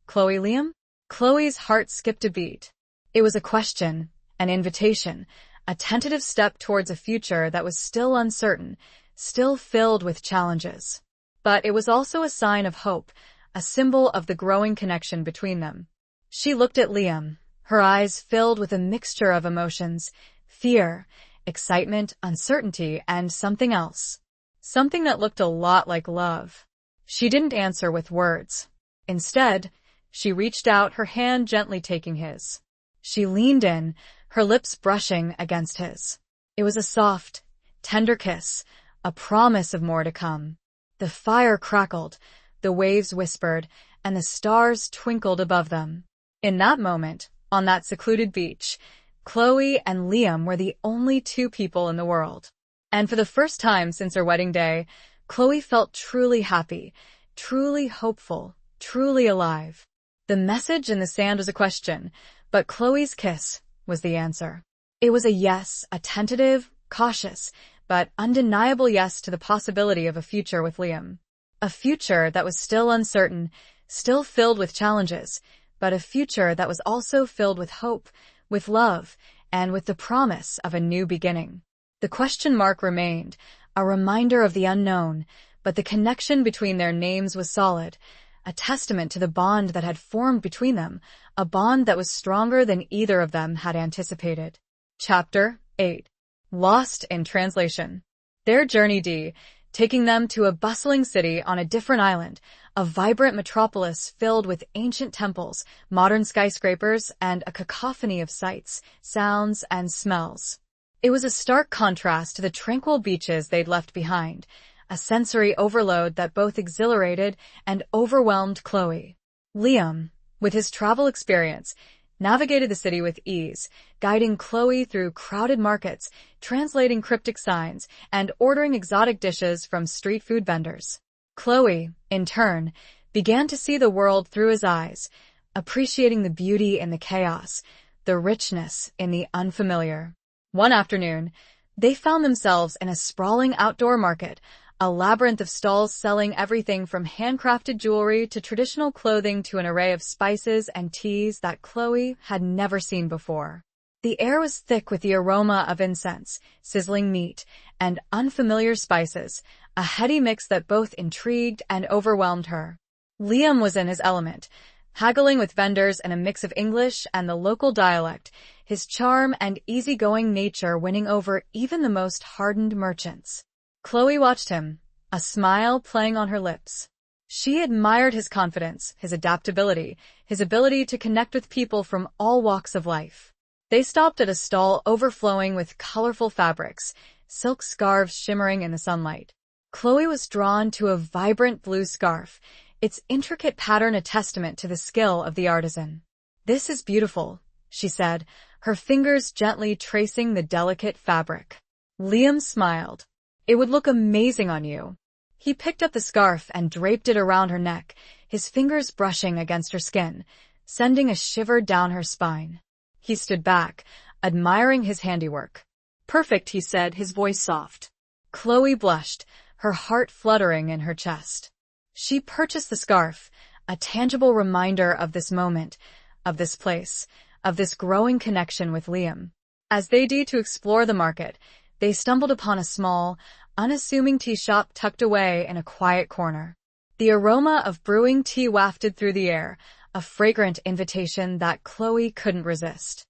Chloe, Liam? Chloe's heart skipped a beat. It was a question, an invitation, a tentative step towards a future that was still uncertain, still filled with challenges. But it was also a sign of hope, a symbol of the growing connection between them. She looked at Liam, her eyes filled with a mixture of emotions, fear, excitement, uncertainty, and something else. Something that looked a lot like love. She didn't answer with words. Instead, she reached out, her hand gently taking his. She leaned in, her lips brushing against his. It was a soft, tender kiss, a promise of more to come. The fire crackled, the waves whispered, and the stars twinkled above them. In that moment, on that secluded beach, Chloe and Liam were the only two people in the world. And for the first time since her wedding day, Chloe felt truly happy, truly hopeful, truly alive. The message in the sand was a question, but Chloe's kiss was the answer. It was a yes, a tentative, cautious, but undeniable yes to the possibility of a future with Liam. A future that was still uncertain, still filled with challenges, but a future that was also filled with hope, with love, and with the promise of a new beginning. The question mark remained, a reminder of the unknown, but the connection between their names was solid, a testament to the bond that had formed between them, a bond that was stronger than either of them had anticipated. Chapter 8. Lost in Translation. Their journey D, taking them to a bustling city on a different island, a vibrant metropolis filled with ancient temples, modern skyscrapers, and a cacophony of sights, sounds, and smells. It was a stark contrast to the tranquil beaches they'd left behind, a sensory overload that both exhilarated and overwhelmed Chloe. Liam, with his travel experience, navigated the city with ease, guiding Chloe through crowded markets, translating cryptic signs, and ordering exotic dishes from street food vendors. Chloe, in turn, began to see the world through his eyes, appreciating the beauty in the chaos, the richness in the unfamiliar. One afternoon, they found themselves in a sprawling outdoor market, a labyrinth of stalls selling everything from handcrafted jewelry to traditional clothing to an array of spices and teas that Chloe had never seen before. The air was thick with the aroma of incense, sizzling meat, and unfamiliar spices, a heady mix that both intrigued and overwhelmed her. Liam was in his element, haggling with vendors in a mix of English and the local dialect, his charm and easygoing nature winning over even the most hardened merchants. Chloe watched him, a smile playing on her lips. She admired his confidence, his adaptability, his ability to connect with people from all walks of life. They stopped at a stall overflowing with colorful fabrics, silk scarves shimmering in the sunlight. Chloe was drawn to a vibrant blue scarf, its intricate pattern a testament to the skill of the artisan. "This is beautiful," she said, her fingers gently tracing the delicate fabric. Liam smiled. "It would look amazing on you." He picked up the scarf and draped it around her neck, his fingers brushing against her skin, sending a shiver down her spine. He stood back, admiring his handiwork. "Perfect," he said, his voice soft. Chloe blushed, her heart fluttering in her chest. She purchased the scarf, a tangible reminder of this moment, of this place, of this growing connection with Liam. As they did to explore the market, they stumbled upon a small, unassuming tea shop tucked away in a quiet corner. The aroma of brewing tea wafted through the air, a fragrant invitation that Chloe couldn't resist.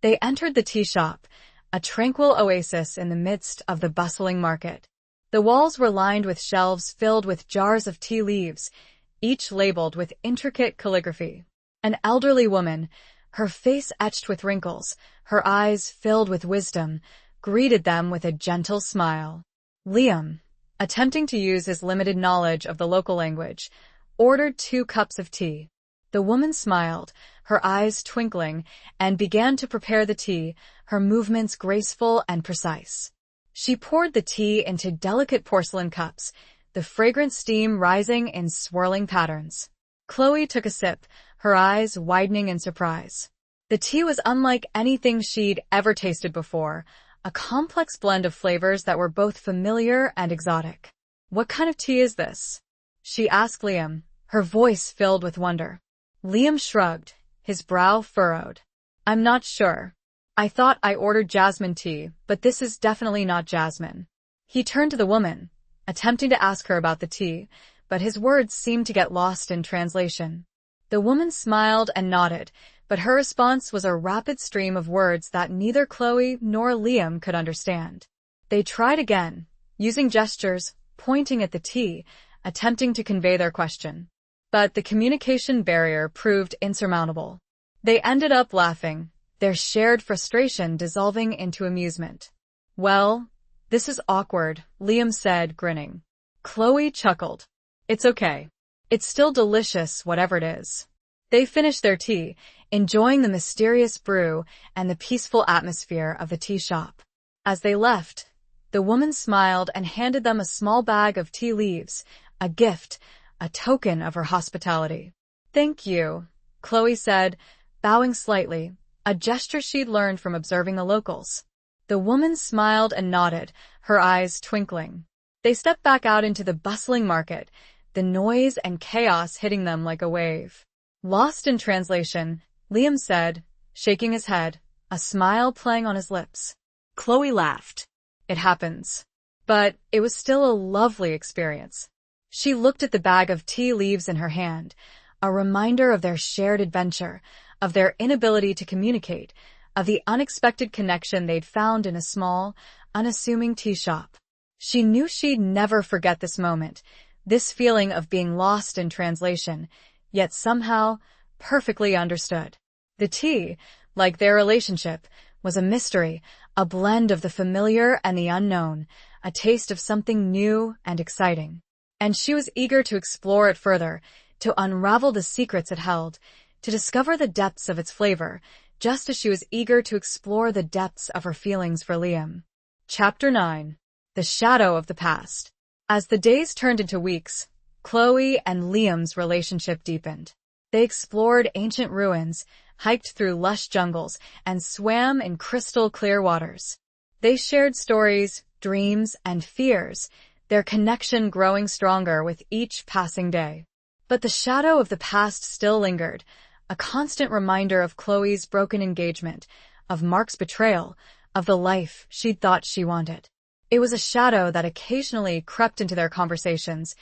They entered the tea shop, a tranquil oasis in the midst of the bustling market. The walls were lined with shelves filled with jars of tea leaves, each labeled with intricate calligraphy. An elderly woman, Her face etched with wrinkles, her eyes filled with wisdom, greeted them with a gentle smile. Liam, attempting to use his limited knowledge of the local language, ordered 2 cups of tea. The woman smiled, her eyes twinkling, and began to prepare the tea, her movements graceful and precise. She poured the tea into delicate porcelain cups, the fragrant steam rising in swirling patterns. Chloe took a sip, her eyes widening in surprise. The tea was unlike anything she'd ever tasted before, a complex blend of flavors that were both familiar and exotic. "What kind of tea is this?" she asked Liam, her voice filled with wonder. Liam shrugged, his brow furrowed. "I'm not sure. I thought I ordered jasmine tea, but this is definitely not jasmine." He turned to the woman, attempting to ask her about the tea, but his words seemed to get lost in translation. The woman smiled and nodded, but her response was a rapid stream of words that neither Chloe nor Liam could understand. They tried again, using gestures, pointing at the tea, attempting to convey their question. But the communication barrier proved insurmountable. They ended up laughing, their shared frustration dissolving into amusement. "Well, this is awkward," Liam said, grinning. Chloe chuckled. "It's okay. It's still delicious, whatever it is." They finished their tea, enjoying the mysterious brew and the peaceful atmosphere of the tea shop. As they left, the woman smiled and handed them a small bag of tea leaves, a gift, a token of her hospitality. "Thank you," Chloe said, bowing slightly, a gesture she'd learned from observing the locals. The woman smiled and nodded, her eyes twinkling. They stepped back out into the bustling market, the noise and chaos hitting them like a wave. Lost in translation, Liam said, shaking his head, a smile playing on his lips. Chloe laughed. "It happens." But it was still a lovely experience. She looked at the bag of tea leaves in her hand, a reminder of their shared adventure, of their inability to communicate, of the unexpected connection they'd found in a small, unassuming tea shop. She knew she'd never forget this moment, this feeling of being lost in translation, yet somehow perfectly understood. The tea, like their relationship, was a mystery, a blend of the familiar and the unknown, a taste of something new and exciting. And she was eager to explore it further, to unravel the secrets it held, to discover the depths of its flavor, just as she was eager to explore the depths of her feelings for Liam. Chapter 9. The Shadow of the Past. As the days turned into weeks, Chloe and Liam's relationship deepened. They explored ancient ruins, hiked through lush jungles, and swam in crystal-clear waters. They shared stories, dreams, and fears, their connection growing stronger with each passing day. But the shadow of the past still lingered, a constant reminder of Chloe's broken engagement, of Mark's betrayal, of the life she'd thought she wanted. It was a shadow that occasionally crept into their conversations,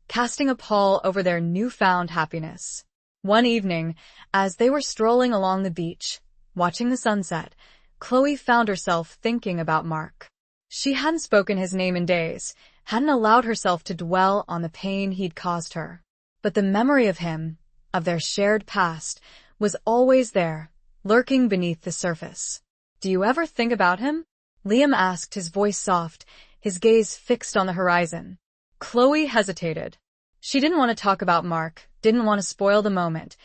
casting a pall over their newfound happiness. One evening, as they were strolling along the beach, watching the sunset, Chloe found herself thinking about Mark. She hadn't spoken his name in days, hadn't allowed herself to dwell on the pain he'd caused her. But the memory of him, of their shared past, was always there, lurking beneath the surface. "Do you ever think about him?" Liam asked, his voice soft, his gaze fixed on the horizon. Chloe hesitated. She didn't want to talk about Mark, didn't want to spoil the moment,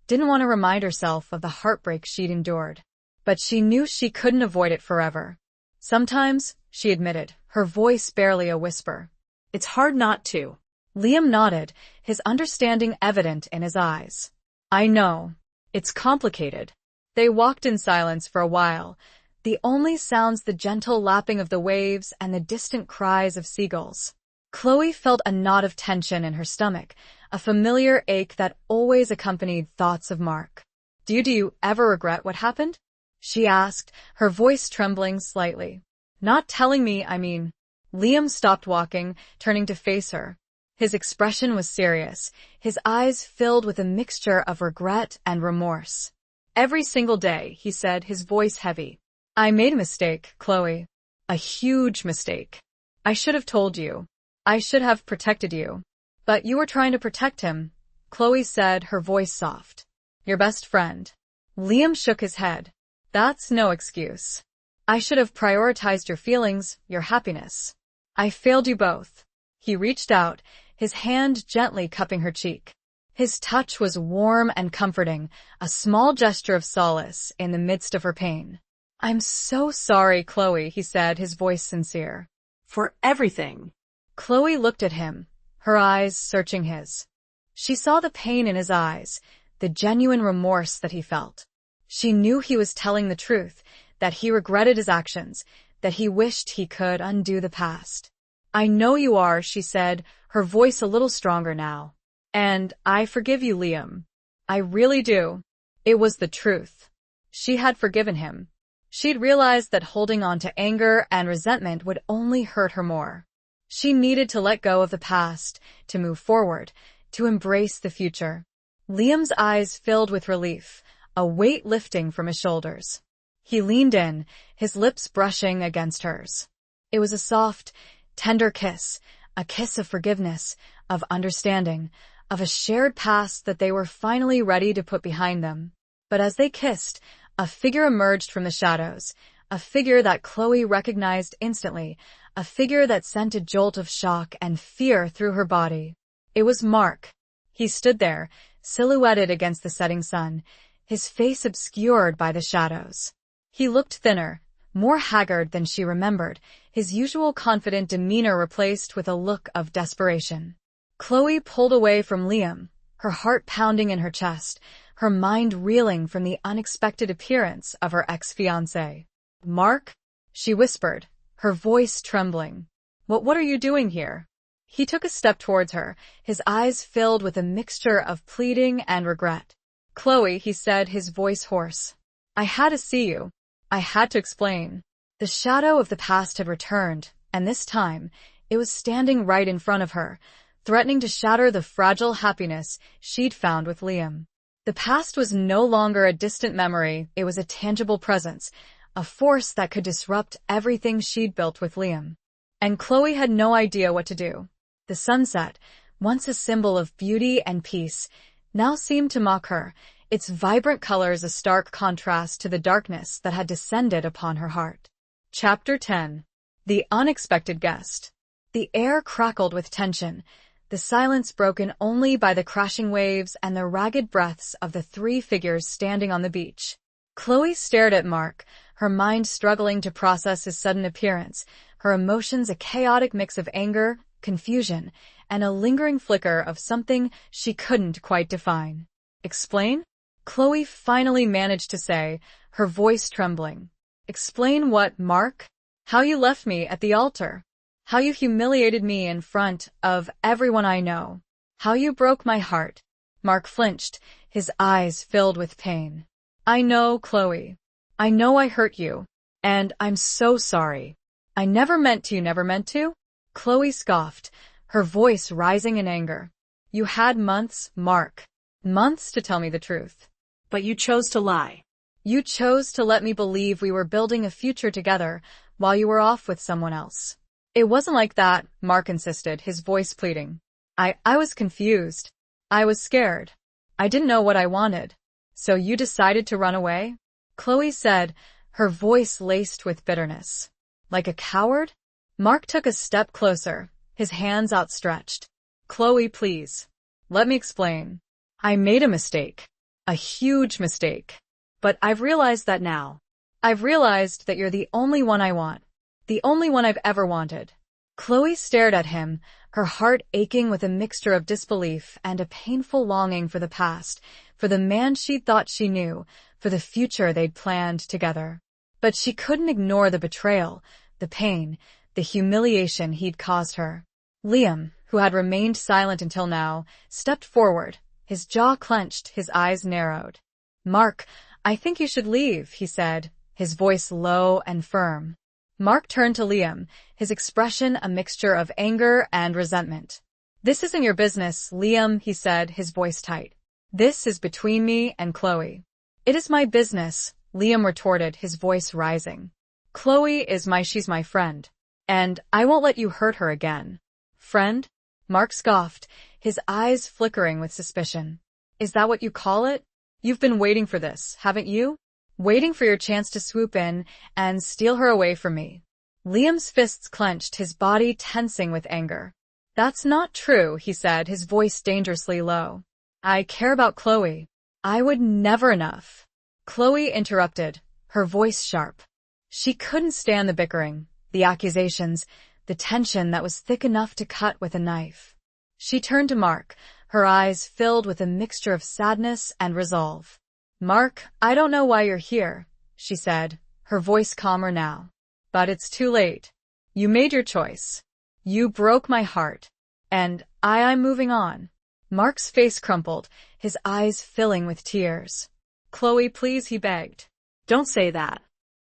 didn't want to remind herself of the heartbreak she'd endured. But she knew she couldn't avoid it forever. "Sometimes," she admitted, her voice barely a whisper. "It's hard not to." Liam nodded, his understanding evident in his eyes. "I know. It's complicated." They walked in silence for a while, the only sounds the gentle lapping of the waves and the distant cries of seagulls. Chloe felt a knot of tension in her stomach, a familiar ache that always accompanied thoughts of Mark. Do you ever regret what happened?" she asked, her voice trembling slightly. "Not telling me, I mean." Liam stopped walking, turning to face her. His expression was serious, his eyes filled with a mixture of regret and remorse. "Every single day," he said, his voice heavy. "I made a mistake, Chloe. A huge mistake. I should have told you. I should have protected you. But you were trying to protect him," Chloe said, her voice soft. "Your best friend." Liam shook his head. That's no excuse. I should have prioritized your feelings, your happiness. I failed you both. He reached out, his hand gently cupping her cheek. His touch was warm and comforting, a small gesture of solace in the midst of her pain. I'm so sorry, Chloe, he said, his voice sincere. For everything. Chloe looked at him, her eyes searching his. She saw the pain in his eyes, the genuine remorse that he felt. She knew he was telling the truth, that he regretted his actions, that he wished he could undo the past. I know you are, she said, her voice a little stronger now. And I forgive you, Liam. I really do. It was the truth. She had forgiven him. She'd realized that holding on to anger and resentment would only hurt her more. She needed to let go of the past, to move forward, to embrace the future. Liam's eyes filled with relief, a weight lifting from his shoulders. He leaned in, his lips brushing against hers. It was a soft, tender kiss, a kiss of forgiveness, of understanding, of a shared past that they were finally ready to put behind them. But as they kissed, a figure emerged from the shadows, a figure that Chloe recognized instantly, a figure that sent a jolt of shock and fear through her body. It was Mark. He stood there, silhouetted against the setting sun, his face obscured by the shadows. He looked thinner, more haggard than she remembered, his usual confident demeanor replaced with a look of desperation. Chloe pulled away from Liam, her heart pounding in her chest, her mind reeling from the unexpected appearance of her ex-fiancé. Mark? She whispered, her voice trembling. What are you doing here? He took a step towards her, his eyes filled with a mixture of pleading and regret. Chloe, he said, his voice hoarse. I had to see you. I had to explain. The shadow of the past had returned, and this time, it was standing right in front of her, threatening to shatter the fragile happiness she'd found with Liam. The past was no longer a distant memory, it was a tangible presence, a force that could disrupt everything she'd built with Liam. And Chloe had no idea what to do. The sunset, once a symbol of beauty and peace, now seemed to mock her, its vibrant colors a stark contrast to the darkness that had descended upon her heart. Chapter 10. The Unexpected Guest. The air crackled with tension, the silence broken only by the crashing waves and the ragged breaths of the three figures standing on the beach. Chloe stared at Mark, her mind struggling to process his sudden appearance, her emotions a chaotic mix of anger, confusion, and a lingering flicker of something she couldn't quite define. Explain? Chloe finally managed to say, her voice trembling. Explain what, Mark? How you left me at the altar. How you humiliated me in front of everyone I know. How you broke my heart. Mark flinched, his eyes filled with pain. I know, Chloe. I know I hurt you. And I'm so sorry. I never meant to, you never meant to? Chloe scoffed, her voice rising in anger. You had months, Mark. Months to tell me the truth. But you chose to lie. You chose to let me believe we were building a future together while you were off with someone else. It wasn't like that, Mark insisted, his voice pleading. I was confused. I was scared. I didn't know what I wanted. So you decided to run away? Chloe said, her voice laced with bitterness. Like a coward? Mark took a step closer, his hands outstretched. Chloe, please. Let me explain. I made a mistake. A huge mistake. But I've realized that now. I've realized that you're the only one I want. The only one I've ever wanted. Chloe stared at him, her heart aching with a mixture of disbelief and a painful longing for the past, for the man she'd thought she knew, for the future they'd planned together. But she couldn't ignore the betrayal, the pain, the humiliation he'd caused her. Liam, who had remained silent until now, stepped forward, his jaw clenched, his eyes narrowed. Mark, I think you should leave, he said, his voice low and firm. Mark turned to Liam, his expression a mixture of anger and resentment. This isn't your business, Liam, he said, his voice tight. This is between me and Chloe. It is my business, Liam retorted, his voice rising. Chloe she's my friend. And I won't let you hurt her again. Friend? Mark scoffed, his eyes flickering with suspicion. Is that what you call it? You've been waiting for this, haven't you? Waiting for your chance to swoop in and steal her away from me. Liam's fists clenched, his body tensing with anger. That's not true, he said, his voice dangerously low. I care about Chloe. I would never enough. Chloe interrupted, her voice sharp. She couldn't stand the bickering, the accusations, the tension that was thick enough to cut with a knife. She turned to Mark, her eyes filled with a mixture of sadness and resolve. Mark, I don't know why you're here, she said, her voice calmer now. But it's too late. You made your choice. You broke my heart. And I'm moving on. Mark's face crumpled, his eyes filling with tears. Chloe, please, he begged. Don't say that.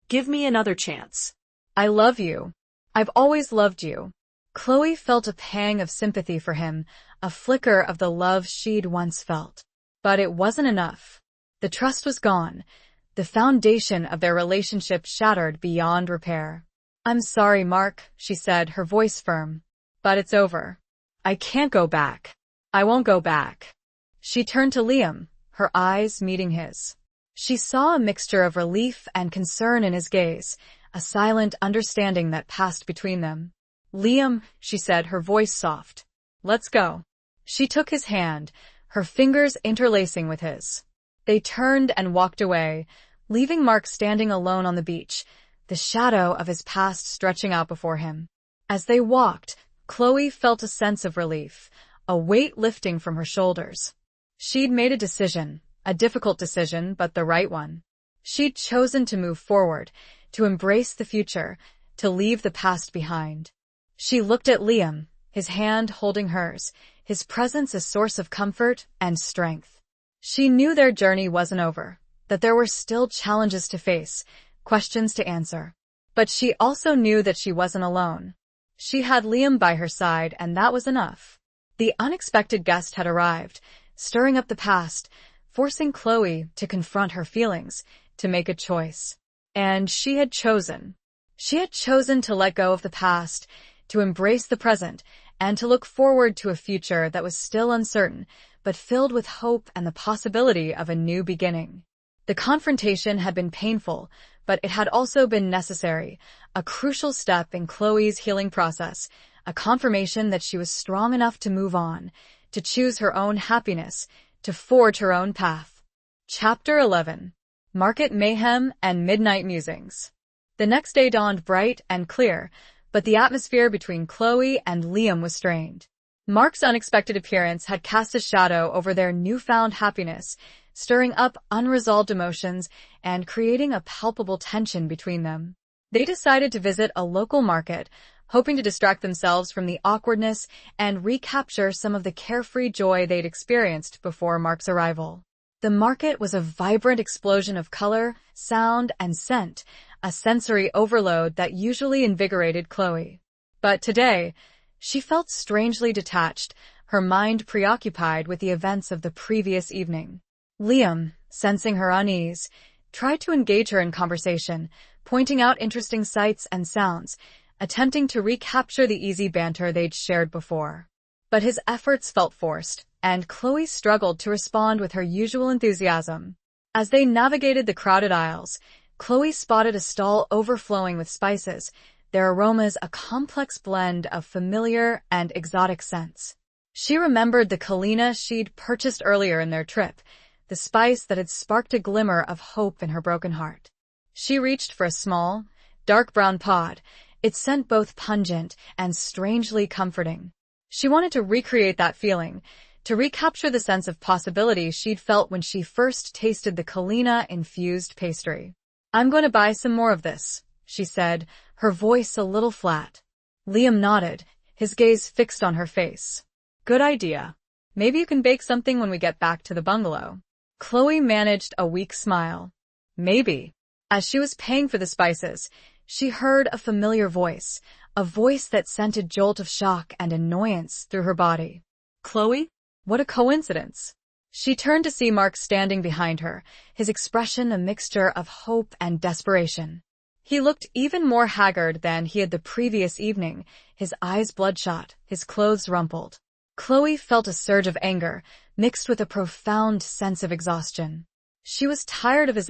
Give me another chance. I love you. I've always loved you. Chloe felt a pang of sympathy for him, a flicker of the love she'd once felt. But it wasn't enough. The trust was gone, the foundation of their relationship shattered beyond repair. I'm sorry, Mark, she said, her voice firm. But it's over. I can't go back. I won't go back. She turned to Liam, her eyes meeting his. She saw a mixture of relief and concern in his gaze, a silent understanding that passed between them. Liam, she said, her voice soft. Let's go. She took his hand, her fingers interlacing with his. They turned and walked away, leaving Mark standing alone on the beach, the shadow of his past stretching out before him. As they walked, Chloe felt a sense of relief, a weight lifting from her shoulders. She'd made a decision, a difficult decision, but the right one. She'd chosen to move forward, to embrace the future, to leave the past behind. She looked at Liam, his hand holding hers, his presence a source of comfort and strength. She knew their journey wasn't over, that there were still challenges to face, questions to answer. But she also knew that she wasn't alone. She had Liam by her side, and that was enough. The unexpected guest had arrived, stirring up the past, forcing Chloe to confront her feelings, to make a choice. And she had chosen. She had chosen to let go of the past, to embrace the present, and to look forward to a future that was still uncertain, but filled with hope and the possibility of a new beginning. The confrontation had been painful, but it had also been necessary, a crucial step in Chloe's healing process, a confirmation that she was strong enough to move on, to choose her own happiness, to forge her own path. Chapter 11. Market Mayhem and Midnight Musings. The next day dawned bright and clear, but the atmosphere between Chloe and Liam was strained. Mark's unexpected appearance had cast a shadow over their newfound happiness, stirring up unresolved emotions and creating a palpable tension between them. They decided to visit a local market, hoping to distract themselves from the awkwardness and recapture some of the carefree joy they'd experienced before Mark's arrival. The market was a vibrant explosion of color, sound, and scent, a sensory overload that usually invigorated Chloe. But today, she felt strangely detached, her mind preoccupied with the events of the previous evening. Liam, sensing her unease, tried to engage her in conversation, pointing out interesting sights and sounds, attempting to recapture the easy banter they'd shared before. But his efforts felt forced, and Chloe struggled to respond with her usual enthusiasm. As they navigated the crowded aisles, Chloe spotted a stall overflowing with spices, their aromas a complex blend of familiar and exotic scents. She remembered the Kalina she'd purchased earlier in their trip, the spice that had sparked a glimmer of hope in her broken heart. She reached for a small, dark brown pod, its scent both pungent and strangely comforting. She wanted to recreate that feeling, to recapture the sense of possibility she'd felt when she first tasted the Kalina-infused pastry. I'm going to buy some more of this, she said, her voice a little flat. Liam nodded, his gaze fixed on her face. Good idea. Maybe you can bake something when we get back to the bungalow. Chloe managed a weak smile. Maybe. As she was paying for the spices, she heard a familiar voice, a voice that sent a jolt of shock and annoyance through her body. Chloe? What a coincidence. She turned to see Mark standing behind her, his expression a mixture of hope and desperation. He looked even more haggard than he had the previous evening, his eyes bloodshot, his clothes rumpled. Chloe felt a surge of anger, mixed with a profound sense of exhaustion. She was tired of his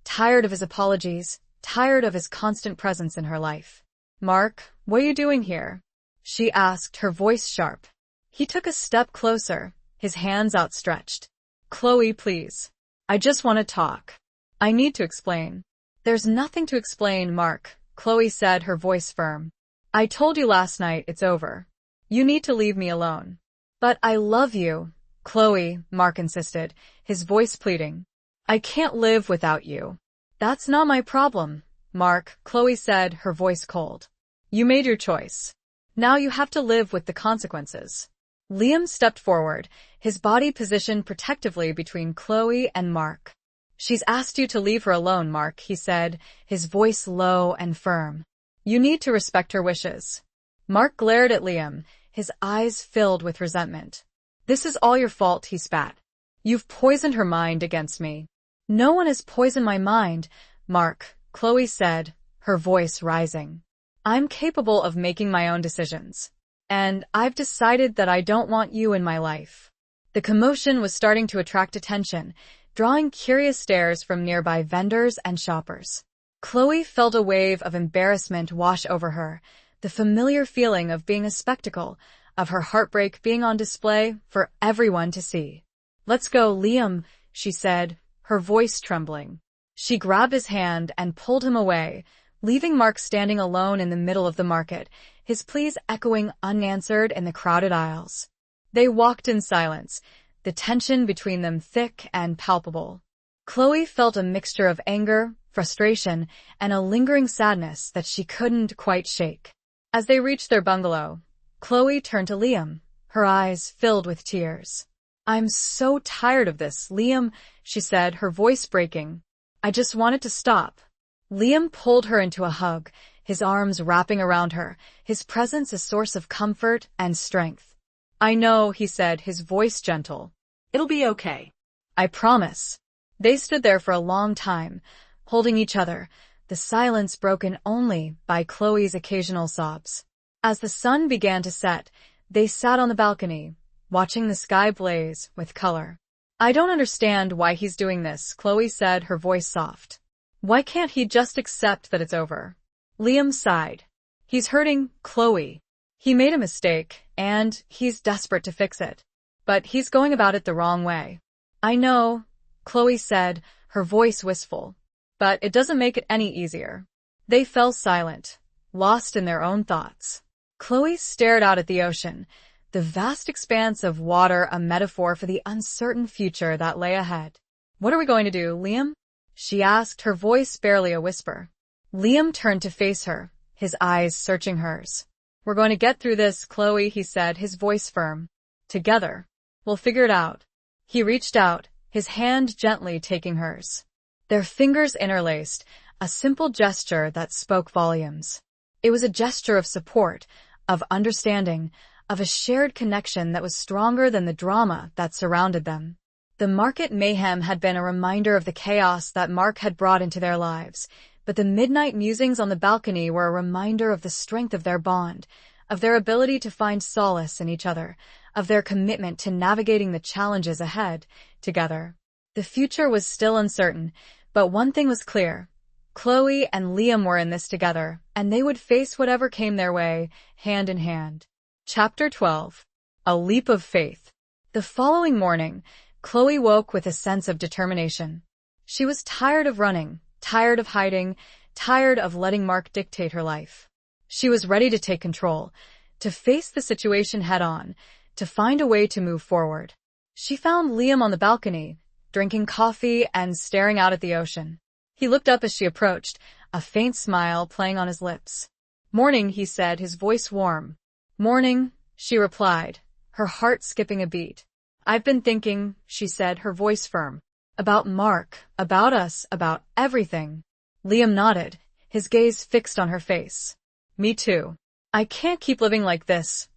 tired of his apologies, tired of his constant presence in her life. "Mark, what are you doing here?" she asked, her voice sharp. He took a step closer, his hands outstretched. "Chloe, please. I just want to talk. I need to explain." "There's nothing to explain, Mark," Chloe said, her voice firm. "I told you last night it's over. You need to leave me alone." "But I love you, Chloe," Mark insisted, his voice pleading. "I can't live without you." "That's not my problem, Mark," Chloe said, her voice cold. "You made your choice. Now you have to live with the consequences." Liam stepped forward, his body positioned protectively between Chloe and Mark. "She's asked you to leave her alone, Mark," he said, his voice low and firm. "You need to respect her wishes." Mark glared at Liam, his eyes filled with resentment. "This is all your fault," he spat. "You've poisoned her mind against me." "No one has poisoned my mind, Mark," Chloe said, her voice rising. "I'm capable of making my own decisions. And I've decided that I don't want you in my life." The commotion was starting to attract attention, drawing curious stares from nearby vendors and shoppers. Chloe felt a wave of embarrassment wash over her, the familiar feeling of being a spectacle, of her heartbreak being on display for everyone to see. "Let's go, Liam," she said, her voice trembling. She grabbed his hand and pulled him away, leaving Mark standing alone in the middle of the market, his pleas echoing unanswered in the crowded aisles. They walked in silence, the tension between them thick and palpable. Chloe felt a mixture of anger, frustration, and a lingering sadness that she couldn't quite shake. As they reached their bungalow, Chloe turned to Liam, her eyes filled with tears. "I'm so tired of this, Liam," she said, her voice breaking. "I just want it to stop." Liam pulled her into a hug, his arms wrapping around her, his presence a source of comfort and strength. "I know," he said, his voice gentle. It'll be okay. "I promise." They stood there for a long time, holding each other, the silence broken only by Chloe's occasional sobs. As the sun began to set, they sat on the balcony, watching the sky blaze with color. "I don't understand why he's doing this," Chloe said, her voice soft. "Why can't he just accept that it's over?" Liam sighed. "He's hurting Chloe. He made a mistake, and he's desperate to fix it. But he's going about it the wrong way." "I know," Chloe said, her voice wistful. "But it doesn't make it any easier." They fell silent, lost in their own thoughts. Chloe stared out at the ocean, the vast expanse of water a metaphor for the uncertain future that lay ahead. "What are we going to do, Liam?" she asked, her voice barely a whisper. Liam turned to face her, his eyes searching hers. "We're going to get through this, Chloe," he said, his voice firm. "Together. We'll figure it out." He reached out, his hand gently taking hers. Their fingers interlaced, a simple gesture that spoke volumes. It was a gesture of support, of understanding, of a shared connection that was stronger than the drama that surrounded them. The market mayhem had been a reminder of the chaos that Mark had brought into their lives, but the midnight musings on the balcony were a reminder of the strength of their bond, of their ability to find solace in each other, of their commitment to navigating the challenges ahead together. The future was still uncertain, but one thing was clear. Chloe and Liam were in this together, and they would face whatever came their way, hand in hand. Chapter 12. A Leap of Faith. The following morning, Chloe woke with a sense of determination. She was tired of running, tired of hiding, tired of letting Mark dictate her life. She was ready to take control, to face the situation head-on, to find a way to move forward. She found Liam on the balcony, drinking coffee and staring out at the ocean. He looked up as she approached, a faint smile playing on his lips. "Morning," he said, his voice warm. "Morning," she replied, her heart skipping a beat. "I've been thinking," she said, her voice firm. "About Mark, about us, about everything." Liam nodded, his gaze fixed on her face. "Me too. I can't keep living like this,"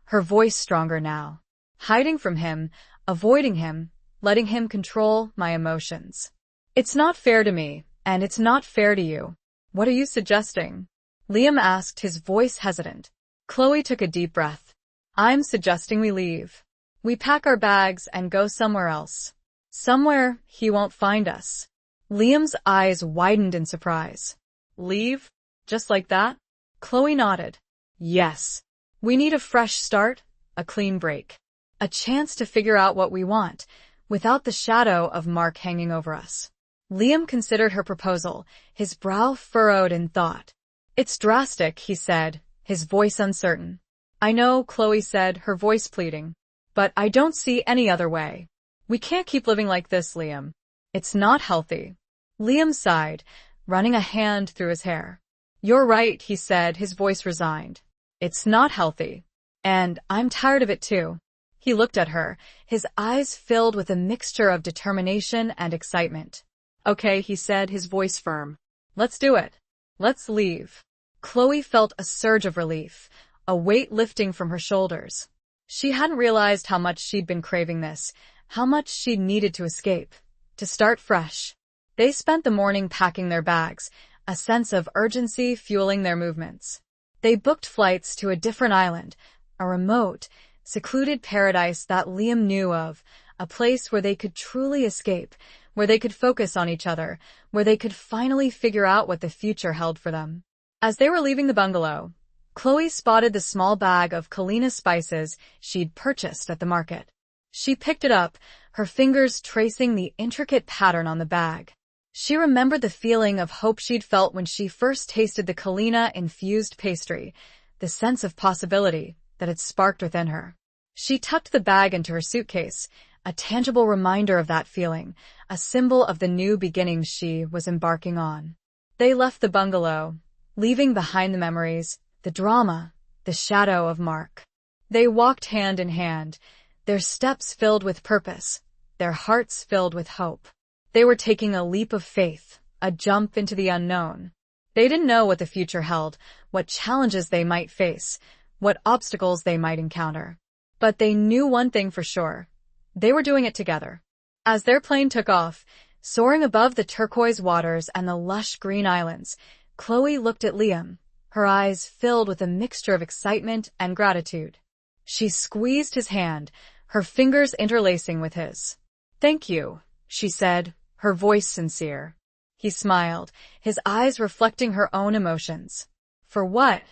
her voice stronger now. "Hiding from him, avoiding him, letting him control my emotions. It's not fair to me, and it's not fair to you." "What are you suggesting?" Liam asked, his voice hesitant. Chloe took a deep breath. "I'm suggesting we leave. We pack our bags and go somewhere else. Somewhere he won't find us. Liam's eyes widened in surprise. Leave? Just like that? Chloe nodded. Yes. We need a fresh start, a clean break. A chance to figure out what we want, without the shadow of Mark hanging over us. Liam considered her proposal, his brow furrowed in thought. It's drastic, he said, his voice uncertain. I know, Chloe said, her voice pleading. But I don't see any other way. We can't keep living like this, Liam. It's not healthy. Liam sighed, running a hand through his hair. You're right, he said, his voice resigned. It's not healthy. And I'm tired of it too. He looked at her, his eyes filled with a mixture of determination and excitement. Okay, he said, his voice firm. Let's do it. Let's leave. Chloe felt a surge of relief, a weight lifting from her shoulders. She hadn't realized how much she'd been craving this, how much she'd needed to escape, to start fresh. They spent the morning packing their bags, a sense of urgency fueling their movements. They booked flights to a different island, a remote, secluded paradise that Liam knew of, a place where they could truly escape, where they could focus on each other, where they could finally figure out what the future held for them. As they were leaving the bungalow, Chloe spotted the small bag of Kalina spices she'd purchased at the market. She picked it up, her fingers tracing the intricate pattern on the bag. She remembered the feeling of hope she'd felt when she first tasted the Kalina-infused pastry, the sense of possibility that had sparked within her. She tucked the bag into her suitcase, a tangible reminder of that feeling, a symbol of the new beginnings she was embarking on. They left the bungalow, leaving behind the memories, the drama, the shadow of Mark. They walked hand in hand, their steps filled with purpose, their hearts filled with hope. They were taking a leap of faith, a jump into the unknown. They didn't know what the future held, what challenges they might face, what obstacles they might encounter. But they knew one thing for sure. They were doing it together. As their plane took off, soaring above the turquoise waters and the lush green islands, Chloe looked at Liam, her eyes filled with a mixture of excitement and gratitude. She squeezed his hand, her fingers interlacing with his. Thank you, she said, her voice sincere. He smiled, his eyes reflecting her own emotions. For what?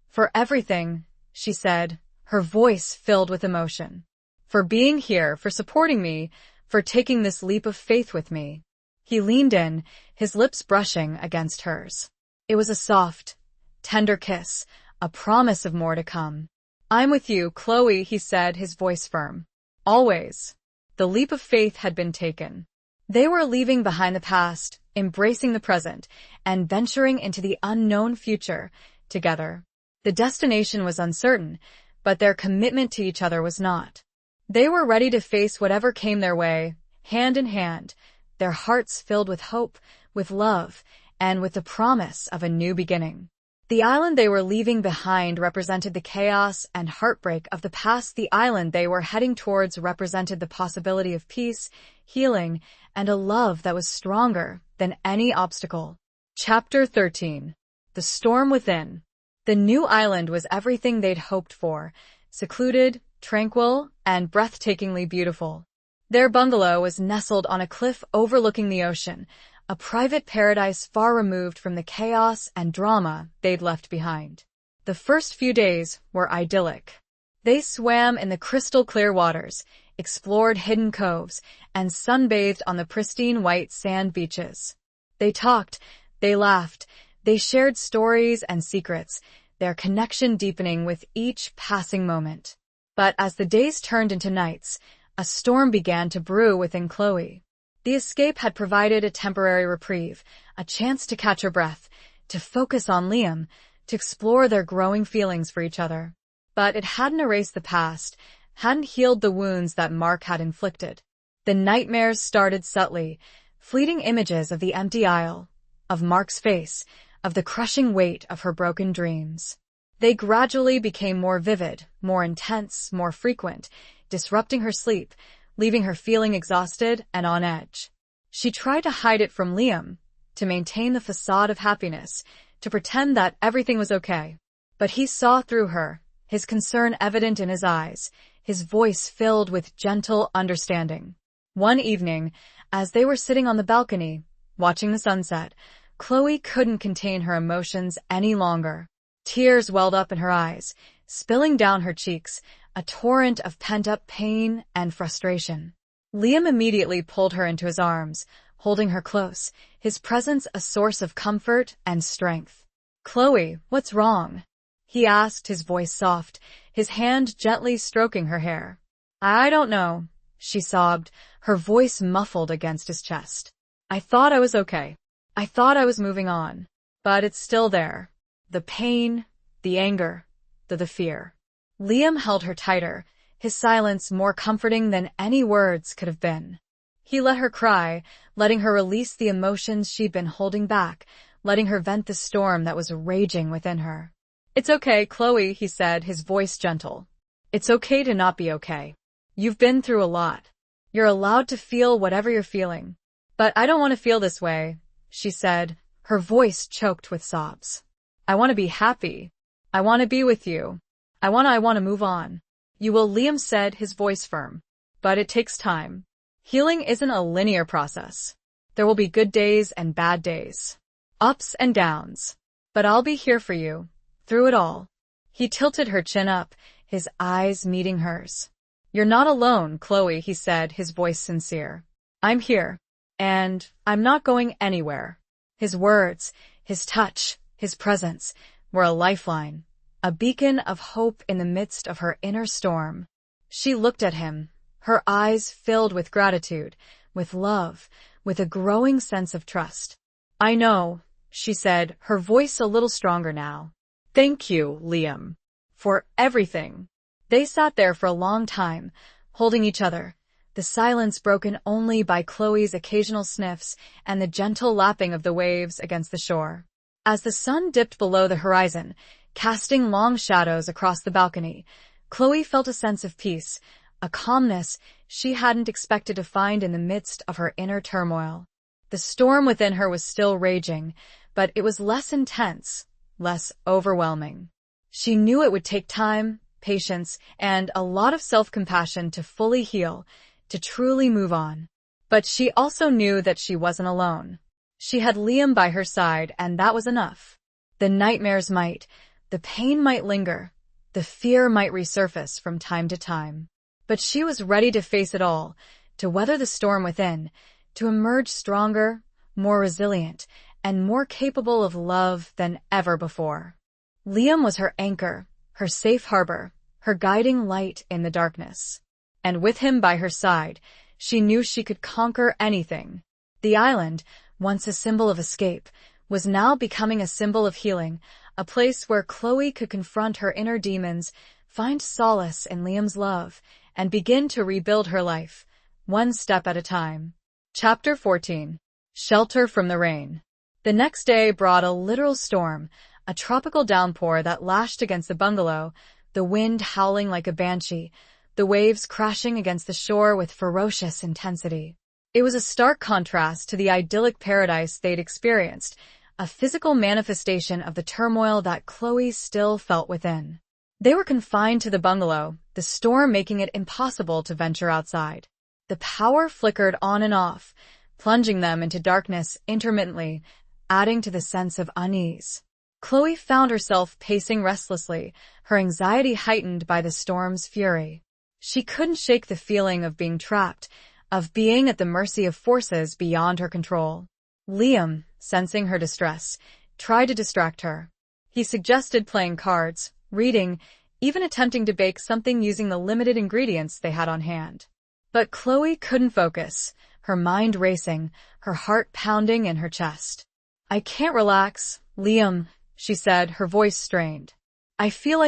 For everything, she said, her voice filled with emotion. For being here, for supporting me, for taking this leap of faith with me. He leaned in, his lips brushing against hers. It was a soft, tender kiss, a promise of more to come. I'm with you, Chloe, he said, his voice firm. Always. The leap of faith had been taken. They were leaving behind the past, embracing the present, and venturing into the unknown future, together. The destination was uncertain, but their commitment to each other was not. They were ready to face whatever came their way, hand in hand, their hearts filled with hope, with love, and with the promise of a new beginning. The island they were leaving behind represented the chaos and heartbreak of the past. The island they were heading towards represented the possibility of peace, healing, and a love that was stronger than any obstacle. Chapter 13. The Storm Within. The new island was everything they'd hoped for, secluded, tranquil, and breathtakingly beautiful. Their bungalow was nestled on a cliff overlooking the ocean, a private paradise far removed from the chaos and drama they'd left behind. The first few days were idyllic. They swam in the crystal-clear waters, explored hidden coves, and sunbathed on the pristine white sand beaches. They talked, they laughed, they shared stories and secrets, their connection deepening with each passing moment. But as the days turned into nights, a storm began to brew within Chloe. The escape had provided a temporary reprieve, a chance to catch her breath, to focus on Liam, to explore their growing feelings for each other. But it hadn't erased the past, hadn't healed the wounds that Mark had inflicted. The nightmares started subtly, fleeting images of the empty aisle, of Mark's face, of the crushing weight of her broken dreams. They gradually became more vivid, more intense, more frequent, disrupting her sleep, leaving her feeling exhausted and on edge. She tried to hide it from Liam, to maintain the facade of happiness, to pretend that everything was okay. But he saw through her, his concern evident in his eyes, his voice filled with gentle understanding. One evening, as they were sitting on the balcony, watching the sunset, Chloe couldn't contain her emotions any longer. Tears welled up in her eyes, spilling down her cheeks, a torrent of pent-up pain and frustration. Liam immediately pulled her into his arms, holding her close, his presence a source of comfort and strength. "Chloe, what's wrong?" he asked, his voice soft, his hand gently stroking her hair. "I don't know," she sobbed, her voice muffled against his chest. "I thought I was okay. I thought I was moving on. But it's still there. The pain, the anger, the fear." Liam held her tighter, his silence more comforting than any words could have been. He let her cry, letting her release the emotions she'd been holding back, letting her vent the storm that was raging within her. "It's okay, Chloe," he said, his voice gentle. "It's okay to not be okay. You've been through a lot. You're allowed to feel whatever you're feeling. But I don't want to feel this way," she said, her voice choked with sobs. "I want to be happy. I want to be with you. I want to move on." "You will," Liam said, his voice firm. "But it takes time. Healing isn't a linear process. There will be good days and bad days. Ups and downs. But I'll be here for you, through it all." He tilted her chin up, his eyes meeting hers. "You're not alone, Chloe," he said, his voice sincere. "I'm here. And I'm not going anywhere." His words, his touch, his presence were a lifeline, a beacon of hope in the midst of her inner storm. She looked at him, her eyes filled with gratitude, with love, with a growing sense of trust. "I know," she said, her voice a little stronger now. "Thank you, Liam, for everything." They sat there for a long time, holding each other, the silence broken only by Chloe's occasional sniffs and the gentle lapping of the waves against the shore. As the sun dipped below the horizon, casting long shadows across the balcony, Chloe felt a sense of peace, a calmness she hadn't expected to find in the midst of her inner turmoil. The storm within her was still raging, but it was less intense, less overwhelming. She knew it would take time, patience, and a lot of self-compassion to fully heal, to truly move on. But she also knew that she wasn't alone. She had Liam by her side, and that was enough. The nightmares might, the pain might linger, the fear might resurface from time to time. But she was ready to face it all, to weather the storm within, to emerge stronger, more resilient, and more capable of love than ever before. Liam was her anchor, her safe harbor, her guiding light in the darkness. And with him by her side, she knew she could conquer anything. The island, once a symbol of escape, was now becoming a symbol of healing, a place where Chloe could confront her inner demons, find solace in Liam's love, and begin to rebuild her life, one step at a time. Chapter 14. Shelter from the Rain. The next day brought a literal storm, a tropical downpour that lashed against the bungalow, the wind howling like a banshee, the waves crashing against the shore with ferocious intensity. It was a stark contrast to the idyllic paradise they'd experienced, a physical manifestation of the turmoil that Chloe still felt within. They were confined to the bungalow, the storm making it impossible to venture outside. The power flickered on and off, plunging them into darkness intermittently, adding to the sense of unease. Chloe found herself pacing restlessly, her anxiety heightened by the storm's fury. She couldn't shake the feeling of being trapped, of being at the mercy of forces beyond her control. Liam, sensing her distress, tried to distract her. He suggested playing cards, reading, even attempting to bake something using the limited ingredients they had on hand. But Chloe couldn't focus, her mind racing, her heart pounding in her chest. "I can't relax, Liam," she said, her voice strained. I feel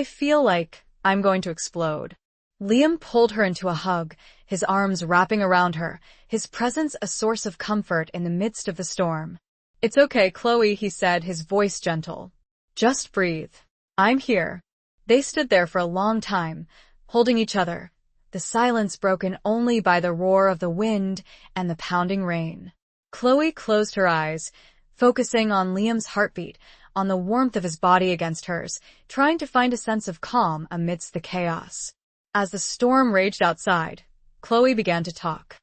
like I'm going to explode." Liam pulled her into a hug, his arms wrapping around her, his presence a source of comfort in the midst of the storm. "It's okay, Chloe," he said, his voice gentle. "Just breathe. I'm here." They stood there for a long time, holding each other, the silence broken only by the roar of the wind and the pounding rain. Chloe closed her eyes, focusing on Liam's heartbeat, on the warmth of his body against hers, trying to find a sense of calm amidst the chaos. As the storm raged outside, Chloe began to talk.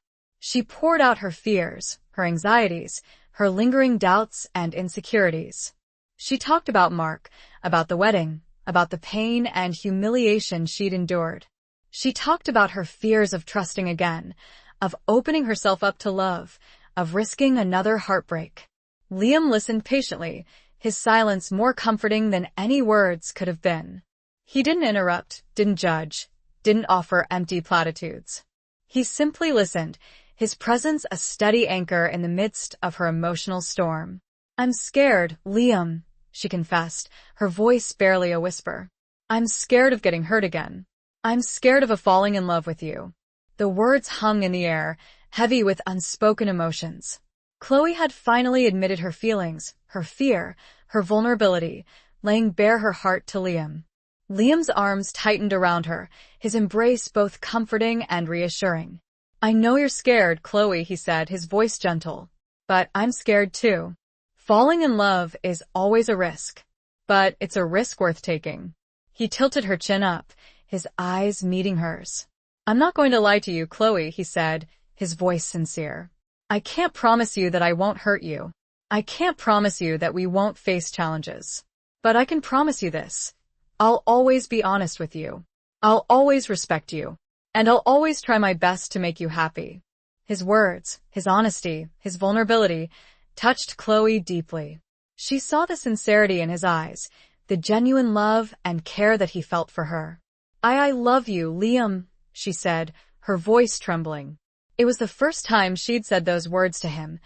She poured out her fears, her anxieties, her lingering doubts and insecurities. She talked about Mark, about the wedding, about the pain and humiliation she'd endured. She talked about her fears of trusting again, of opening herself up to love, of risking another heartbreak. Liam listened patiently, his silence more comforting than any words could have been. He didn't interrupt, didn't judge, didn't offer empty platitudes. He simply listened, his presence a steady anchor in the midst of her emotional storm. "I'm scared, Liam," she confessed, her voice barely a whisper. "I'm scared of getting hurt again. I'm scared of falling in love with you." The words hung in the air, heavy with unspoken emotions. Chloe had finally admitted her feelings, her fear, her vulnerability, laying bare her heart to Liam. Liam's arms tightened around her, his embrace both comforting and reassuring. "I know you're scared, Chloe," he said, his voice gentle. "But I'm scared too. Falling in love is always a risk. But it's a risk worth taking." He tilted her chin up, his eyes meeting hers. "I'm not going to lie to you, Chloe," he said, his voice sincere. "I can't promise you that I won't hurt you. I can't promise you that we won't face challenges. But I can promise you this. I'll always be honest with you. I'll always respect you. And I'll always try my best to make you happy." His words, his honesty, his vulnerability, touched Chloe deeply. She saw the sincerity in his eyes, the genuine love and care that he felt for her. I love you, Liam," she said, her voice trembling. It was the first time she'd said those words to him,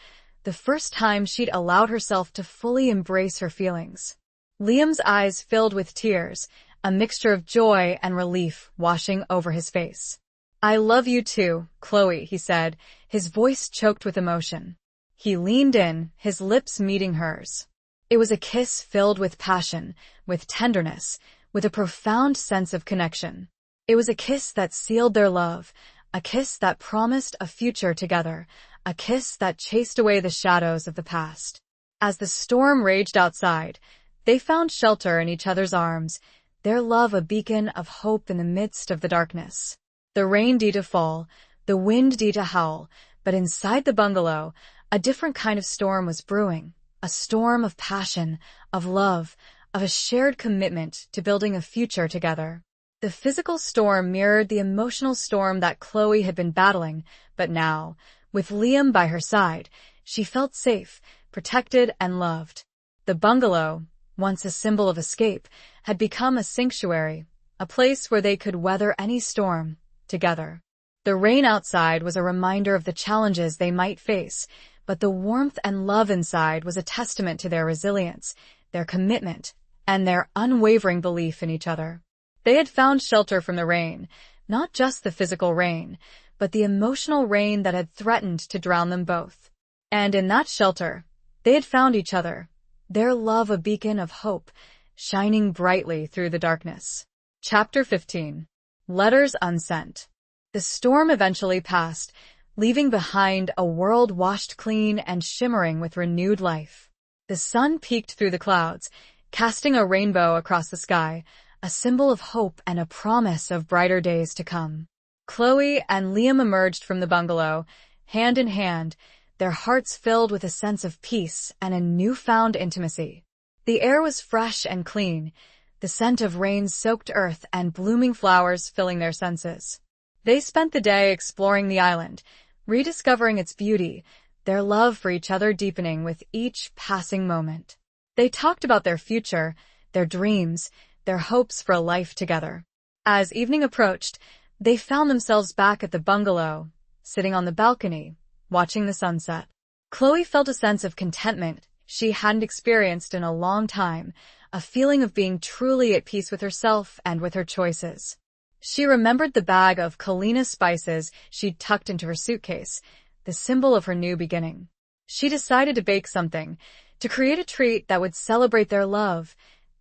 the first time she'd allowed herself to fully embrace her feelings. Liam's eyes filled with tears, a mixture of joy and relief washing over his face. "I love you too, Chloe," he said, his voice choked with emotion. He leaned in, his lips meeting hers. It was a kiss filled with passion, with tenderness, with a profound sense of connection. It was a kiss that sealed their love, a kiss that promised a future together, a kiss that chased away the shadows of the past. As the storm raged outside, they found shelter in each other's arms, their love a beacon of hope in the midst of the darkness. The rain did to fall, the wind did to howl, but inside the bungalow, a different kind of storm was brewing, a storm of passion, of love, of a shared commitment to building a future together. The physical storm mirrored the emotional storm that Chloe had been battling, but now, with Liam by her side, she felt safe, protected, and loved. The bungalow, once a symbol of escape, had become a sanctuary, a place where they could weather any storm, together. The rain outside was a reminder of the challenges they might face, but the warmth and love inside was a testament to their resilience, their commitment, and their unwavering belief in each other. They had found shelter from the rain, not just the physical rain, but the emotional rain that had threatened to drown them both. And in that shelter, they had found each other, their love a beacon of hope, shining brightly through the darkness. Chapter 15. Letters Unsent. The storm eventually passed, leaving behind a world washed clean and shimmering with renewed life. The sun peeked through the clouds, casting a rainbow across the sky, a symbol of hope and a promise of brighter days to come. Chloe and Liam emerged from the bungalow, hand in hand, their hearts filled with a sense of peace and a newfound intimacy. The air was fresh and clean, the scent of rain-soaked earth and blooming flowers filling their senses. They spent the day exploring the island, rediscovering its beauty, their love for each other deepening with each passing moment. They talked about their future, their dreams, their hopes for a life together. As evening approached, they found themselves back at the bungalow, sitting on the balcony, watching the sunset. Chloe felt a sense of contentment she hadn't experienced in a long time, a feeling of being truly at peace with herself and with her choices. She remembered the bag of Kalina spices she'd tucked into her suitcase, the symbol of her new beginning. She decided to bake something, to create a treat that would celebrate their love,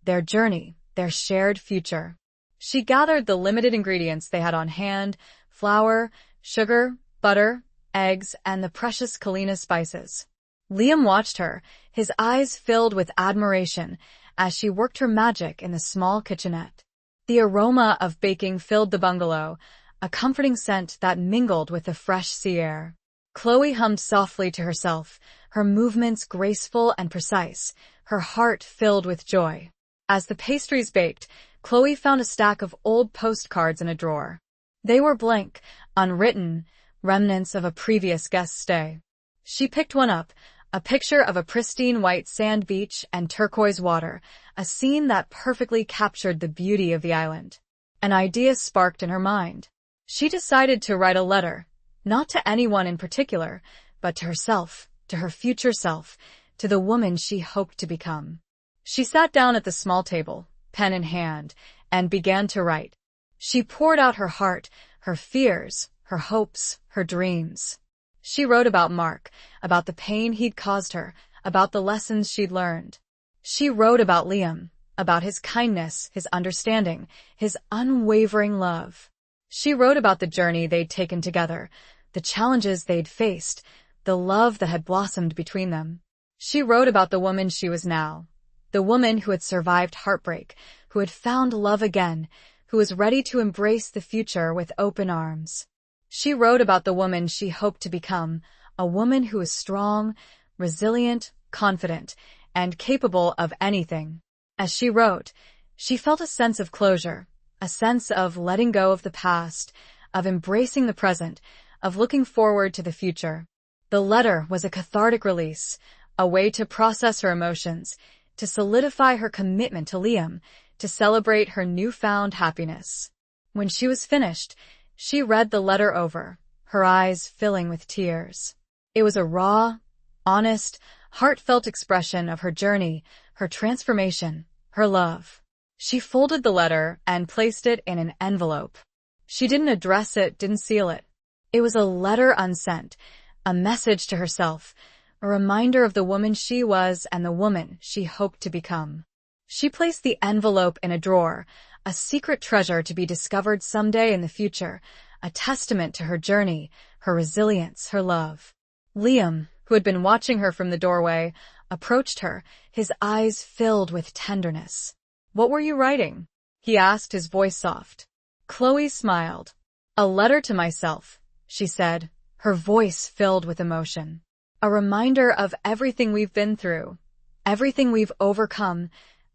their journey, their shared future. She gathered the limited ingredients they had on hand, flour, sugar, butter, eggs, and the precious Kalina spices. Liam watched her, his eyes filled with admiration, as she worked her magic in the small kitchenette. The aroma of baking filled the bungalow, a comforting scent that mingled with the fresh sea air. Chloe hummed softly to herself, her movements graceful and precise, her heart filled with joy. As the pastries baked, Chloe found a stack of old postcards in a drawer. They were blank, unwritten, remnants of a previous guest's stay. She picked one up, a picture of a pristine white sand beach and turquoise water, a scene that perfectly captured the beauty of the island. An idea sparked in her mind. She decided to write a letter, not to anyone in particular, but to herself, to her future self, to the woman she hoped to become. She sat down at the small table, pen in hand, and began to write. She poured out her heart, her fears, her hopes, her dreams. She wrote about Mark, about the pain he'd caused her, about the lessons she'd learned. She wrote about Liam, about his kindness, his understanding, his unwavering love. She wrote about the journey they'd taken together, the challenges they'd faced, the love that had blossomed between them. She wrote about the woman she was now, the woman who had survived heartbreak, who had found love again, who was ready to embrace the future with open arms. She wrote about the woman she hoped to become, a woman who was strong, resilient, confident, and capable of anything. As she wrote, she felt a sense of closure, a sense of letting go of the past, of embracing the present, of looking forward to the future. The letter was a cathartic release, a way to process her emotions, to solidify her commitment to Liam, to celebrate her newfound happiness. When she was finished, she read the letter over, her eyes filling with tears. It was a raw, honest, heartfelt expression of her journey, her transformation, her love. She folded the letter and placed it in an envelope. She didn't address it, didn't seal it. It was a letter unsent, a message to herself, a reminder of the woman she was and the woman she hoped to become. She placed the envelope in a drawer, a secret treasure to be discovered someday in the future, a testament to her journey, her resilience, her love. Liam, who had been watching her from the doorway, approached her, his eyes filled with tenderness. "What were you writing?" he asked, his voice soft. Chloe smiled. "A letter to myself," she said, her voice filled with emotion. "A reminder of everything we've been through, everything we've overcome,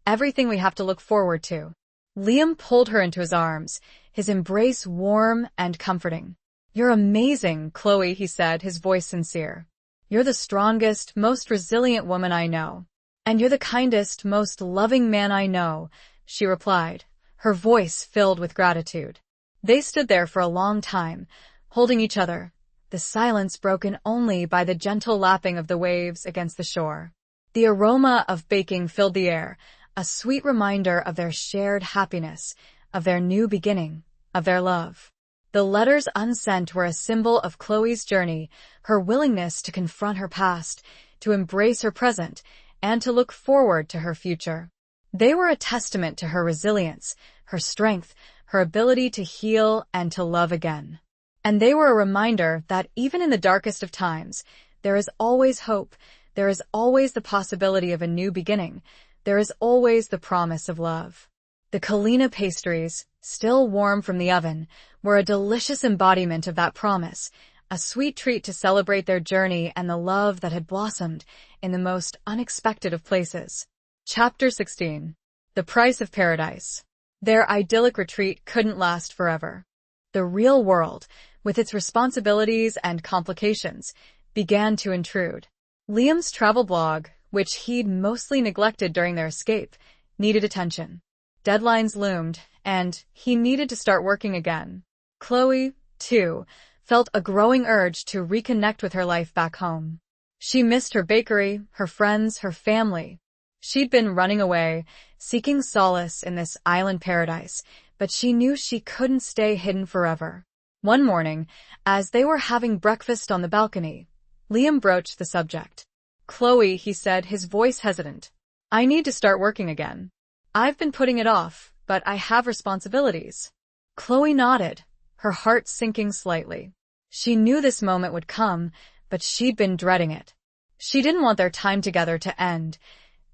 everything we have to look forward to." Liam pulled her into his arms, his embrace warm and comforting. "You're amazing, Chloe," he said, his voice sincere. "You're the strongest, most resilient woman I know. And you're the kindest, most loving man I know," she replied, her voice filled with gratitude. They stood there for a long time, holding each other, the silence broken only by the gentle lapping of the waves against the shore. The aroma of baking filled the air, a sweet reminder of their shared happiness, of their new beginning, of their love. The letters unsent were a symbol of Chloe's journey, her willingness to confront her past, to embrace her present, and to look forward to her future. They were a testament to her resilience, her strength, her ability to heal and to love again. And they were a reminder that even in the darkest of times, there is always hope, there is always the possibility of a new beginning, there is always the promise of love. The Kalina pastries, still warm from the oven, were a delicious embodiment of that promise, a sweet treat to celebrate their journey and the love that had blossomed in the most unexpected of places. Chapter 16. The Price of Paradise. Their idyllic retreat couldn't last forever. The real world, with its responsibilities and complications, began to intrude. Liam's travel blog, which he'd mostly neglected during their escape, needed attention. Deadlines loomed, and he needed to start working again. Chloe, too, felt a growing urge to reconnect with her life back home. She missed her bakery, her friends, her family. She'd been running away, seeking solace in this island paradise, but she knew she couldn't stay hidden forever. One morning, as they were having breakfast on the balcony, Liam broached the subject. "Chloe," he said, his voice hesitant, "I need to start working again. I've been putting it off, but I have responsibilities." Chloe nodded, her heart sinking slightly. She knew this moment would come, but she'd been dreading it. She didn't want their time together to end,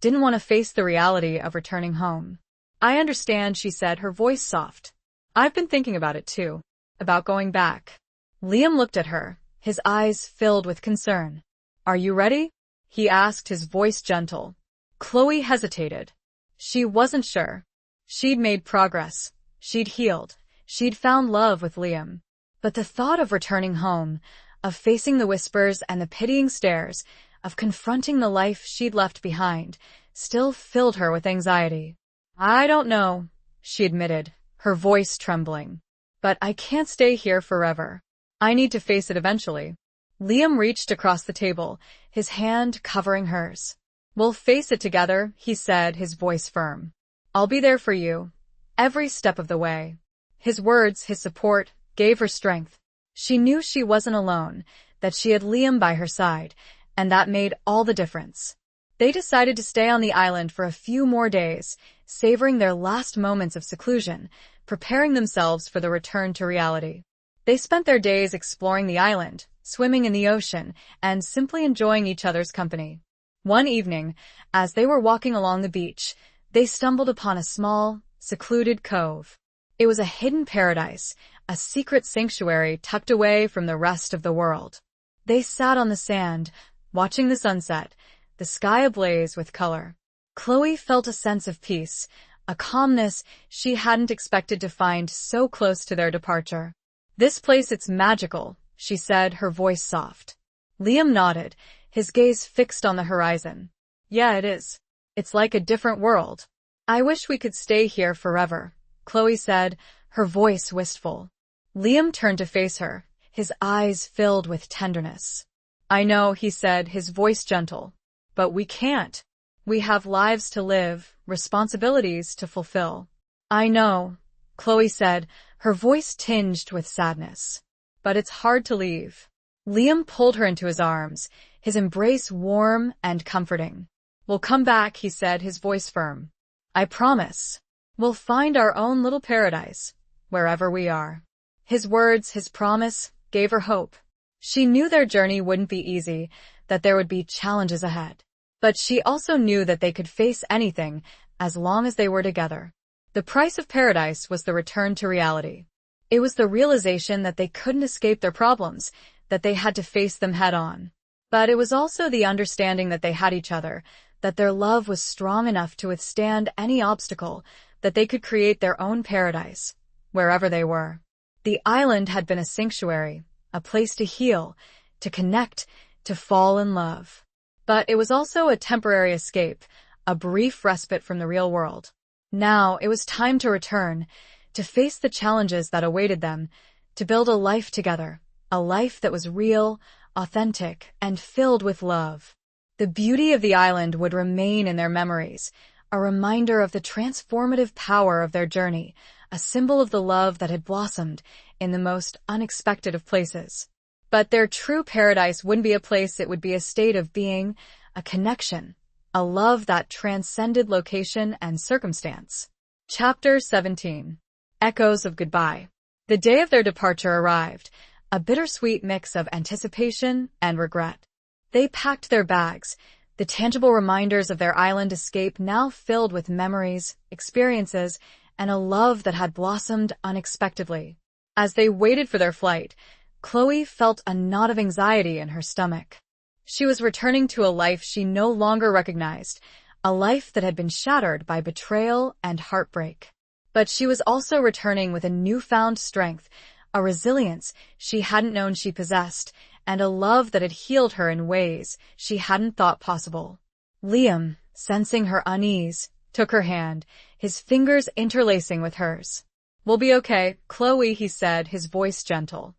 didn't want to face the reality of returning home. "I understand," she said, her voice soft. "I've been thinking about it too, about going back." Liam looked at her, his eyes filled with concern. "Are you ready?" he asked, his voice gentle. Chloe hesitated. She wasn't sure. She'd made progress. She'd healed. She'd found love with Liam. But the thought of returning home, of facing the whispers and the pitying stares, of confronting the life she'd left behind, still filled her with anxiety. "I don't know," she admitted, her voice trembling. "But I can't stay here forever. I need to face it eventually." Liam reached across the table, his hand covering hers. "We'll face it together," he said, his voice firm. "I'll be there for you, every step of the way." His words, his support, gave her strength. She knew she wasn't alone, that she had Liam by her side, and that made all the difference. They decided to stay on the island for a few more days, savoring their last moments of seclusion, preparing themselves for the return to reality. They spent their days exploring the island, swimming in the ocean, and simply enjoying each other's company. One evening, as they were walking along the beach, they stumbled upon a small, secluded cove. It was a hidden paradise, a secret sanctuary tucked away from the rest of the world. They sat on the sand, watching the sunset, the sky ablaze with color. Chloe felt a sense of peace, a calmness she hadn't expected to find so close to their departure. "This place, it's magical," she said, her voice soft. Liam nodded, his gaze fixed on the horizon. "Yeah, it is. It's like a different world. I wish we could stay here forever," Chloe said, her voice wistful. Liam turned to face her, his eyes filled with tenderness. "I know," he said, his voice gentle. "But we can't. We have lives to live, responsibilities to fulfill." "I know," Chloe said, her voice tinged with sadness. "But it's hard to leave." Liam pulled her into his arms, his embrace warm and comforting. "We'll come back," he said, his voice firm. "I promise. We'll find our own little paradise, wherever we are." His words, his promise, gave her hope. She knew their journey wouldn't be easy, that there would be challenges ahead. But she also knew that they could face anything as long as they were together. The price of paradise was the return to reality. It was the realization that they couldn't escape their problems, that they had to face them head on. But it was also the understanding that they had each other, that their love was strong enough to withstand any obstacle, that they could create their own paradise, wherever they were. The island had been a sanctuary, a place to heal, to connect, to fall in love. But it was also a temporary escape, a brief respite from the real world. Now it was time to return, to face the challenges that awaited them, to build a life together, a life that was real, authentic, and filled with love. The beauty of the island would remain in their memories, a reminder of the transformative power of their journey, a symbol of the love that had blossomed in the most unexpected of places. But their true paradise wouldn't be a place, it would be a state of being, a connection, a love that transcended location and circumstance. Chapter 17. Echoes of Goodbye. The day of their departure arrived, a bittersweet mix of anticipation and regret. They packed their bags, the tangible reminders of their island escape now filled with memories, experiences, and a love that had blossomed unexpectedly. As they waited for their flight, Chloe felt a knot of anxiety in her stomach. She was returning to a life she no longer recognized, a life that had been shattered by betrayal and heartbreak. But she was also returning with a newfound strength, a resilience she hadn't known she possessed, and a love that had healed her in ways she hadn't thought possible. Liam, sensing her unease, took her hand, his fingers interlacing with hers. "We'll be okay, Chloe," he said, his voice gentle.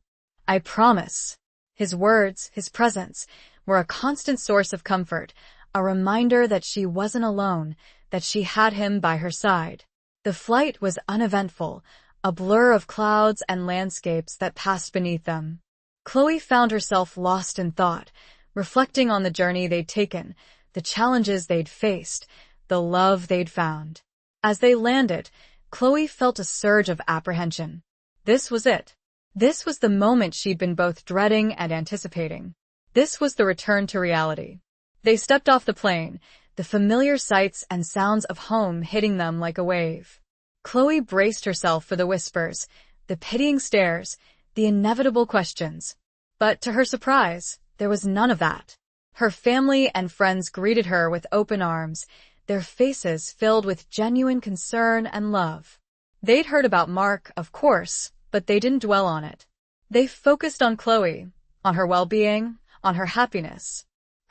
"I promise." His words, his presence, were a constant source of comfort, a reminder that she wasn't alone, that she had him by her side. The flight was uneventful, a blur of clouds and landscapes that passed beneath them. Chloe found herself lost in thought, reflecting on the journey they'd taken, the challenges they'd faced, the love they'd found. As they landed, Chloe felt a surge of apprehension. This was it. This was the moment she'd been both dreading and anticipating. This was the return to reality. They stepped off the plane, the familiar sights and sounds of home hitting them like a wave. Chloe braced herself for the whispers, the pitying stares, the inevitable questions. But to her surprise, there was none of that. Her family and friends greeted her with open arms, their faces filled with genuine concern and love. They'd heard about Mark, of course, but they didn't dwell on it. They focused on Chloe, on her well-being, on her happiness.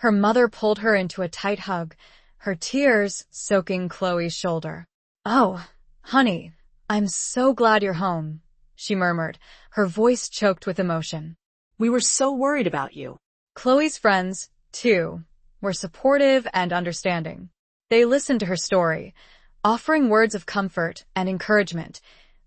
Her mother pulled her into a tight hug, her tears soaking Chloe's shoulder. "Oh, honey, I'm so glad you're home," she murmured, her voice choked with emotion. We were so worried about you. Chloe's friends, too, were supportive and understanding. They listened to her story, offering words of comfort and encouragement,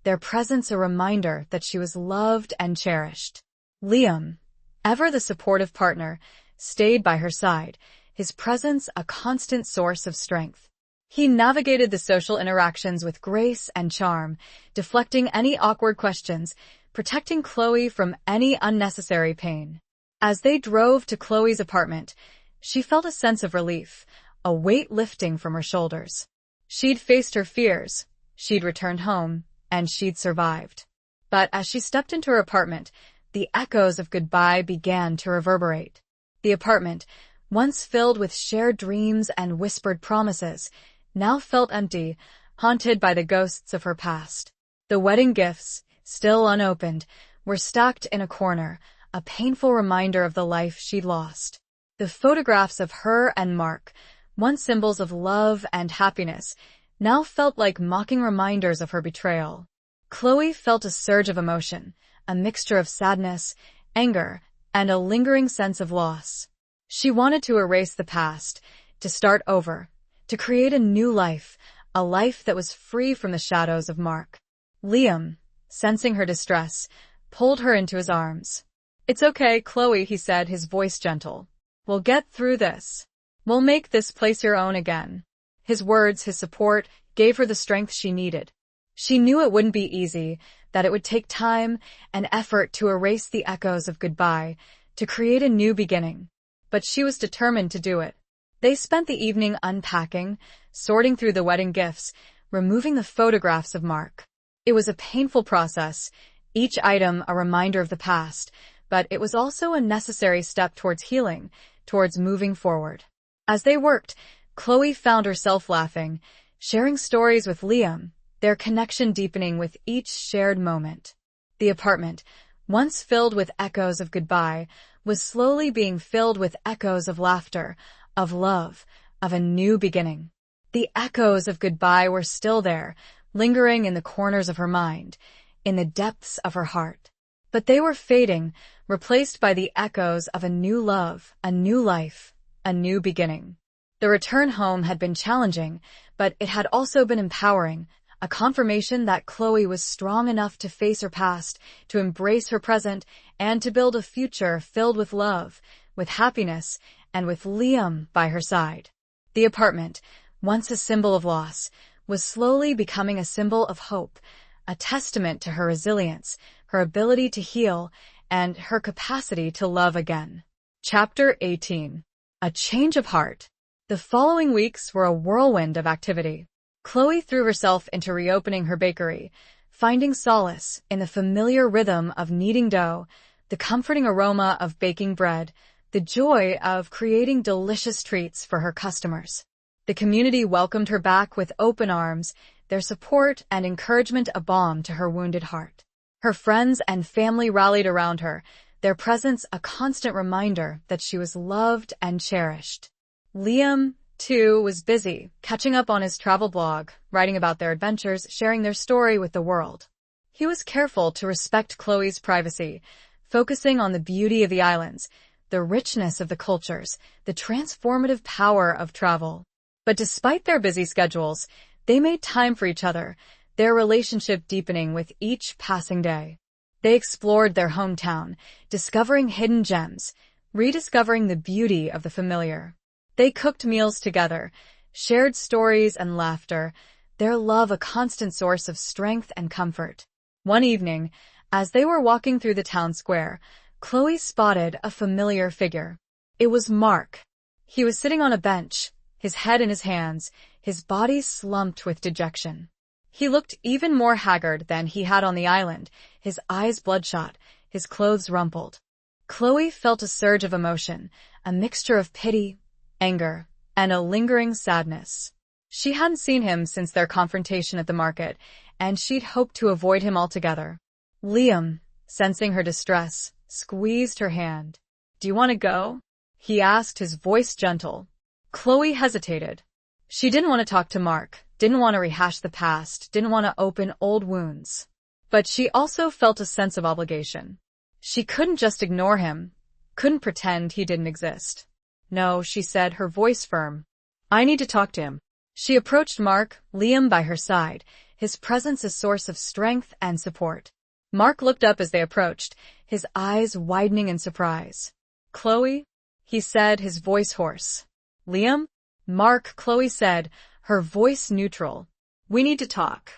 their presence a reminder that she was loved and cherished. Liam, ever the supportive partner, stayed by her side, his presence a constant source of strength. He navigated the social interactions with grace and charm, deflecting any awkward questions, protecting Chloe from any unnecessary pain. As they drove to Chloe's apartment, she felt a sense of relief, a weight lifting from her shoulders. She'd faced her fears, she'd returned home, and she'd survived. But as she stepped into her apartment, the echoes of goodbye began to reverberate. The apartment, once filled with shared dreams and whispered promises, now felt empty, haunted by the ghosts of her past. The wedding gifts, still unopened, were stacked in a corner, a painful reminder of the life she'd lost. The photographs of her and Mark, once symbols of love and happiness, now felt like mocking reminders of her betrayal. Chloe felt a surge of emotion, a mixture of sadness, anger, and a lingering sense of loss. She wanted to erase the past, to start over, to create a new life, a life that was free from the shadows of Mark. Liam, sensing her distress, pulled her into his arms. "It's okay, Chloe," he said, his voice gentle. "We'll get through this. We'll make this place your own again." His words, his support, gave her the strength she needed. She knew it wouldn't be easy, that it would take time and effort to erase the echoes of goodbye, to create a new beginning. But she was determined to do it. They spent the evening unpacking, sorting through the wedding gifts, removing the photographs of Mark. It was a painful process, each item a reminder of the past, but it was also a necessary step towards healing, towards moving forward. As they worked, Chloe found herself laughing, sharing stories with Liam, their connection deepening with each shared moment. The apartment, once filled with echoes of goodbye, was slowly being filled with echoes of laughter, of love, of a new beginning. The echoes of goodbye were still there, lingering in the corners of her mind, in the depths of her heart. But they were fading, replaced by the echoes of a new love, a new life, a new beginning. The return home had been challenging, but it had also been empowering, a confirmation that Chloe was strong enough to face her past, to embrace her present, and to build a future filled with love, with happiness, and with Liam by her side. The apartment, once a symbol of loss, was slowly becoming a symbol of hope, a testament to her resilience, her ability to heal, and her capacity to love again. Chapter 18. A Change of Heart. The following weeks were a whirlwind of activity. Chloe threw herself into reopening her bakery, finding solace in the familiar rhythm of kneading dough, the comforting aroma of baking bread, the joy of creating delicious treats for her customers. The community welcomed her back with open arms, their support and encouragement a balm to her wounded heart. Her friends and family rallied around her, their presence a constant reminder that she was loved and cherished. Liam, too, was busy, catching up on his travel blog, writing about their adventures, sharing their story with the world. He was careful to respect Chloe's privacy, focusing on the beauty of the islands, the richness of the cultures, the transformative power of travel. But despite their busy schedules, they made time for each other, their relationship deepening with each passing day. They explored their hometown, discovering hidden gems, rediscovering the beauty of the familiar. They cooked meals together, shared stories and laughter, their love a constant source of strength and comfort. One evening, as they were walking through the town square, Chloe spotted a familiar figure. It was Mark. He was sitting on a bench, his head in his hands, his body slumped with dejection. He looked even more haggard than he had on the island, his eyes bloodshot, his clothes rumpled. Chloe felt a surge of emotion, a mixture of pity, anger, and a lingering sadness. She hadn't seen him since their confrontation at the market, and she'd hoped to avoid him altogether. Liam, sensing her distress, squeezed her hand. "Do you want to go?" he asked, his voice gentle. Chloe hesitated. She didn't want to talk to Mark, didn't want to rehash the past, didn't want to open old wounds. But she also felt a sense of obligation. She couldn't just ignore him, couldn't pretend he didn't exist. "No," she said, her voice firm. "I need to talk to him." She approached Mark, Liam by her side, his presence a source of strength and support. Mark looked up as they approached, his eyes widening in surprise. "Chloe?" he said, his voice hoarse. "Liam?" "Mark," Chloe said, her voice neutral. "We need to talk."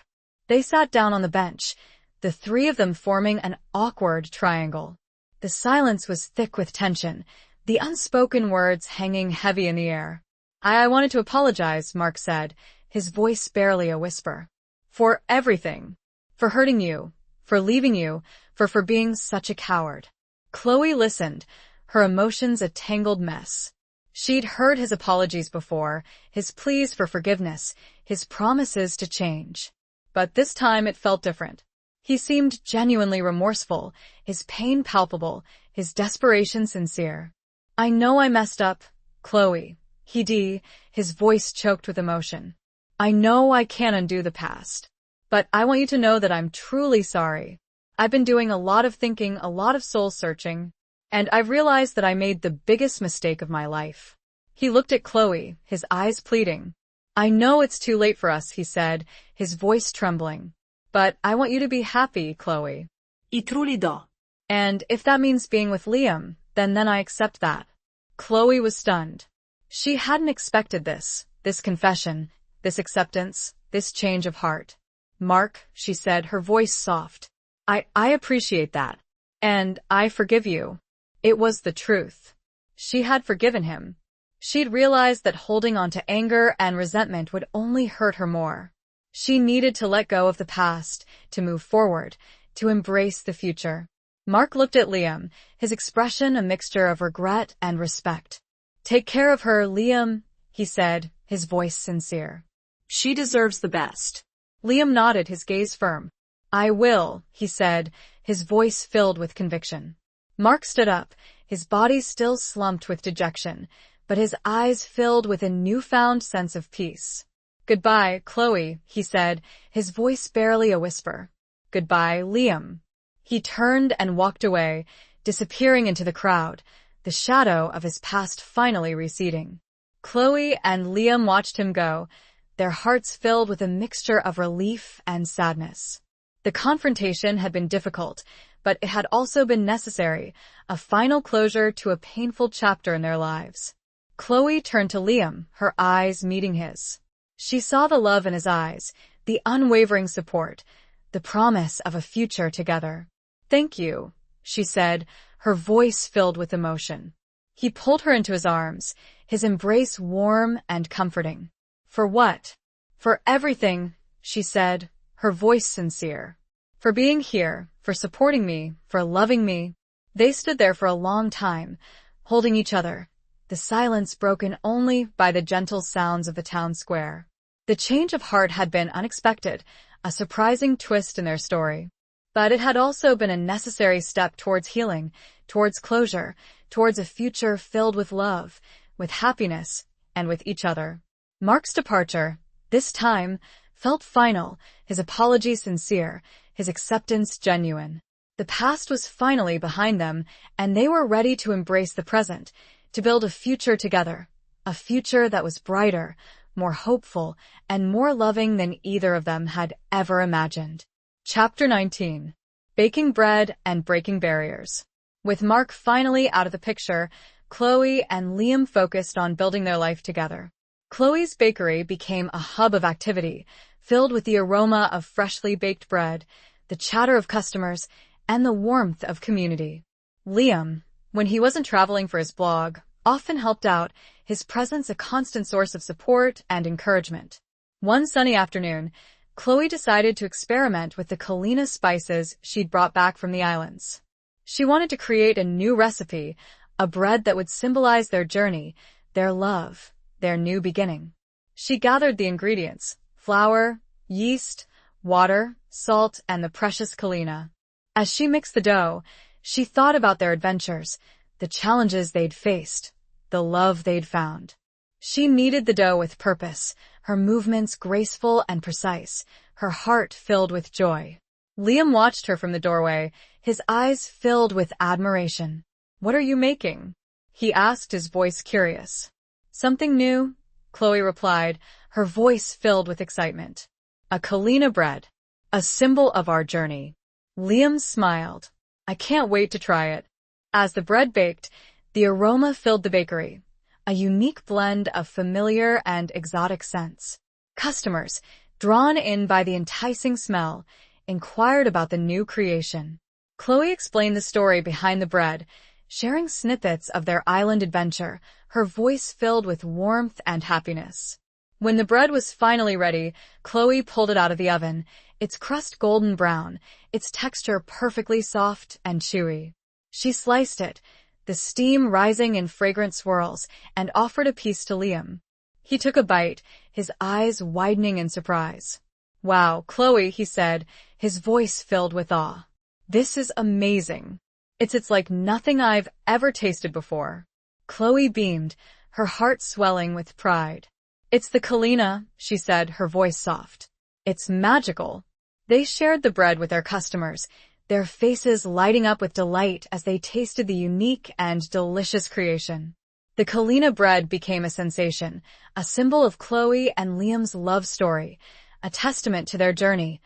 They sat down on the bench, the three of them forming an awkward triangle. The silence was thick with tension, the unspoken words hanging heavy in the air. I wanted to apologize," Mark said, his voice barely a whisper. "For everything. For hurting you. For leaving you. For being such a coward." Chloe listened, her emotions a tangled mess. She'd heard his apologies before, his pleas for forgiveness, his promises to change. But this time it felt different. He seemed genuinely remorseful, his pain palpable, his desperation sincere. "I know I messed up, Chloe," his voice choked with emotion. "I know I can't undo the past. But I want you to know that I'm truly sorry. I've been doing a lot of thinking, a lot of soul-searching, and I've realized that I made the biggest mistake of my life." He looked at Chloe, his eyes pleading. "I know it's too late for us," he said, his voice trembling. "But I want you to be happy, Chloe. I truly do. And if that means being with Liam, then I accept that." Chloe was stunned. She hadn't expected this confession, this acceptance, this change of heart. "Mark," she said, her voice soft. I appreciate that. And I forgive you." It was the truth. She had forgiven him. She'd realized that holding on to anger and resentment would only hurt her more. She needed to let go of the past, to move forward, to embrace the future. Mark looked at Liam, his expression a mixture of regret and respect. "Take care of her, Liam," he said, his voice sincere. "She deserves the best." Liam nodded, his gaze firm. "I will," he said, his voice filled with conviction. Mark stood up, his body still slumped with dejection, but his eyes filled with a newfound sense of peace. "Goodbye, Chloe," he said, his voice barely a whisper. "Goodbye, Liam." He turned and walked away, disappearing into the crowd, the shadow of his past finally receding. Chloe and Liam watched him go, their hearts filled with a mixture of relief and sadness. The confrontation had been difficult, but it had also been necessary, a final closure to a painful chapter in their lives. Chloe turned to Liam, her eyes meeting his. She saw the love in his eyes, the unwavering support, the promise of a future together. "Thank you," she said, her voice filled with emotion. He pulled her into his arms, his embrace warm and comforting. "For what?" "For everything," she said, her voice sincere. "For being here, for supporting me, for loving me." They stood there for a long time, holding each other, the silence broken only by the gentle sounds of the town square. The change of heart had been unexpected, a surprising twist in their story. But it had also been a necessary step towards healing, towards closure, towards a future filled with love, with happiness, and with each other. Mark's departure, this time, felt final, his apology sincere, his acceptance genuine. The past was finally behind them, and they were ready to embrace the present, to build a future together, a future that was brighter, more hopeful, and more loving than either of them had ever imagined. Chapter 19. Baking Bread and Breaking Barriers. With Mark finally out of the picture, Chloe and Liam focused on building their life together. Chloe's bakery became a hub of activity, filled with the aroma of freshly baked bread, the chatter of customers, and the warmth of community. Liam, when he wasn't traveling for his blog, often helped out, his presence a constant source of support and encouragement. One sunny afternoon, Chloe decided to experiment with the Kalina spices she'd brought back from the islands. She wanted to create a new recipe, a bread that would symbolize their journey, their love, their new beginning. She gathered the ingredients: flour, yeast, water, salt, and the precious kalina. As she mixed the dough, she thought about their adventures, the challenges they'd faced, the love they'd found. She kneaded the dough with purpose, her movements graceful and precise, her heart filled with joy. Liam watched her from the doorway, his eyes filled with admiration. "What are you making?" he asked, his voice curious. "Something new," Chloe replied, her voice filled with excitement. "A kalina bread, a symbol of our journey." Liam smiled. "I can't wait to try it." As the bread baked, the aroma filled the bakery, a unique blend of familiar and exotic scents. Customers, drawn in by the enticing smell, inquired about the new creation. Chloe explained the story behind the bread, sharing snippets of their island adventure, her voice filled with warmth and happiness. When the bread was finally ready, Chloe pulled it out of the oven, its crust golden brown, its texture perfectly soft and chewy. She sliced it, the steam rising in fragrant swirls, and offered a piece to Liam. He took a bite, his eyes widening in surprise. "Wow, Chloe," he said, his voice filled with awe. "This is amazing. It's like nothing I've ever tasted before." Chloe beamed, her heart swelling with pride. "It's the kalina," she said, her voice soft. "It's magical." They shared the bread with their customers, their faces lighting up with delight as they tasted the unique and delicious creation. The kalina bread became a sensation, a symbol of Chloe and Liam's love story, a testament to their journey,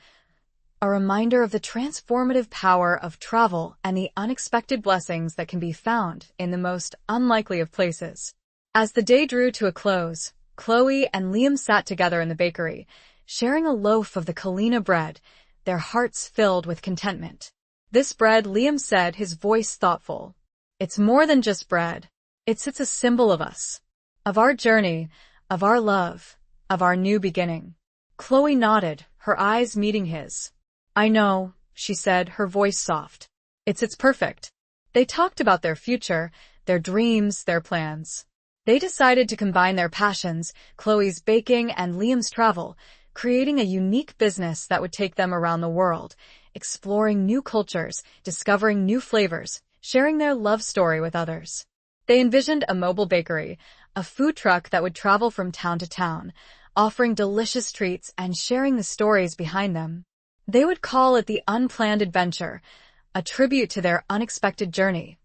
a reminder of the transformative power of travel and the unexpected blessings that can be found in the most unlikely of places. As the day drew to a close, Chloe and Liam sat together in the bakery, sharing a loaf of the kalina bread, their hearts filled with contentment. "This bread," Liam said, his voice thoughtful. "It's more than just bread. It's a symbol of us, of our journey, of our love, of our new beginning." Chloe nodded, her eyes meeting his. "I know," she said, her voice soft. It's perfect." They talked about their future, their dreams, their plans. They decided to combine their passions, Chloe's baking and Liam's travel, creating a unique business that would take them around the world, exploring new cultures, discovering new flavors, sharing their love story with others. They envisioned a mobile bakery, a food truck that would travel from town to town, offering delicious treats and sharing the stories behind them. They would call it the Unplanned Adventure, a tribute to their unexpected journey,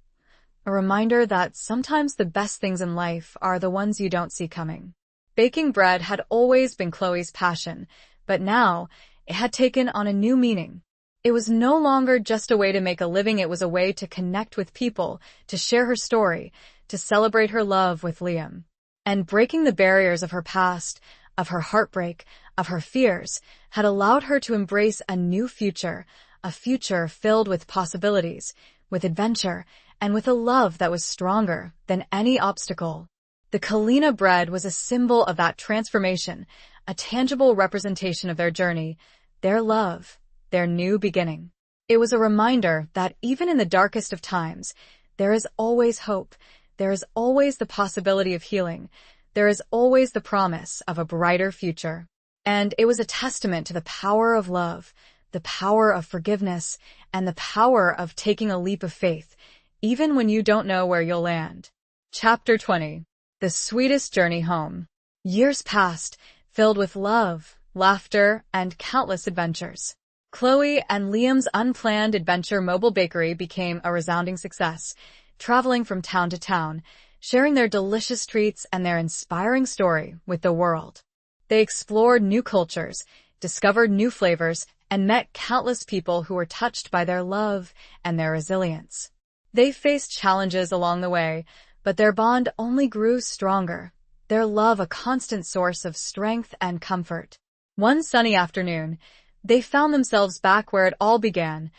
a reminder that sometimes the best things in life are the ones you don't see coming. Baking bread had always been Chloe's passion, but now it had taken on a new meaning. It was no longer just a way to make a living, it was a way to connect with people, to share her story, to celebrate her love with Liam. And breaking the barriers of her past, of her heartbreak, of her fears, had allowed her to embrace a new future, a future filled with possibilities, with adventure, and with a love that was stronger than any obstacle. The kalina bread was a symbol of that transformation, a tangible representation of their journey, their love, their new beginning. It was a reminder that even in the darkest of times, there is always hope, there is always the possibility of healing, there is always the promise of a brighter future. And it was a testament to the power of love, the power of forgiveness, and the power of taking a leap of faith, even when you don't know where you'll land. Chapter 20. The Sweetest Journey Home. Years passed, filled with love, laughter, and countless adventures. Chloe and Liam's unplanned adventure mobile bakery became a resounding success, traveling from town to town, sharing their delicious treats and their inspiring story with the world. They explored new cultures, discovered new flavors, and met countless people who were touched by their love and their resilience. They faced challenges along the way, but their bond only grew stronger, their love a constant source of strength and comfort. One sunny afternoon, they found themselves back where it all began,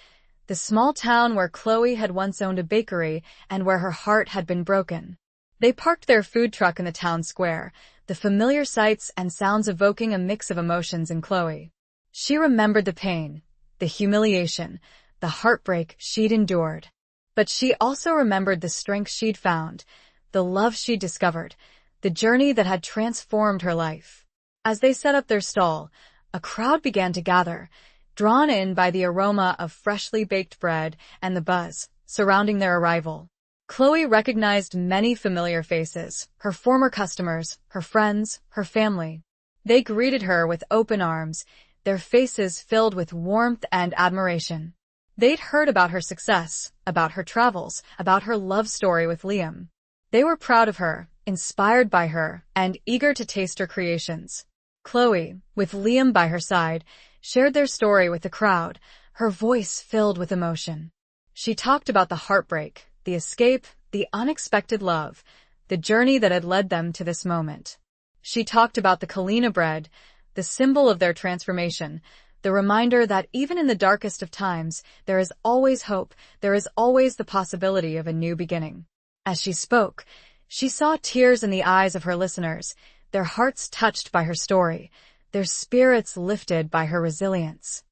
the small town where Chloe had once owned a bakery and where her heart had been broken. They parked their food truck in the town square, the familiar sights and sounds evoking a mix of emotions in Chloe. She remembered the pain, the humiliation, the heartbreak she'd endured. But she also remembered the strength she'd found, the love she'd discovered, the journey that had transformed her life. As they set up their stall, a crowd began to gather, drawn in by the aroma of freshly baked bread and the buzz surrounding their arrival. Chloe recognized many familiar faces, her former customers, her friends, her family. They greeted her with open arms, their faces filled with warmth and admiration. They'd heard about her success, about her travels, about her love story with Liam. They were proud of her, inspired by her, and eager to taste her creations. Chloe, with Liam by her side, shared their story with the crowd, her voice filled with emotion. She talked about the heartbreak, the escape, the unexpected love, the journey that had led them to this moment. She talked about the Kalina bread, the symbol of their transformation, the reminder that even in the darkest of times, there is always hope, there is always the possibility of a new beginning. As she spoke, she saw tears in the eyes of her listeners, their hearts touched by her story, their spirits lifted by her resilience.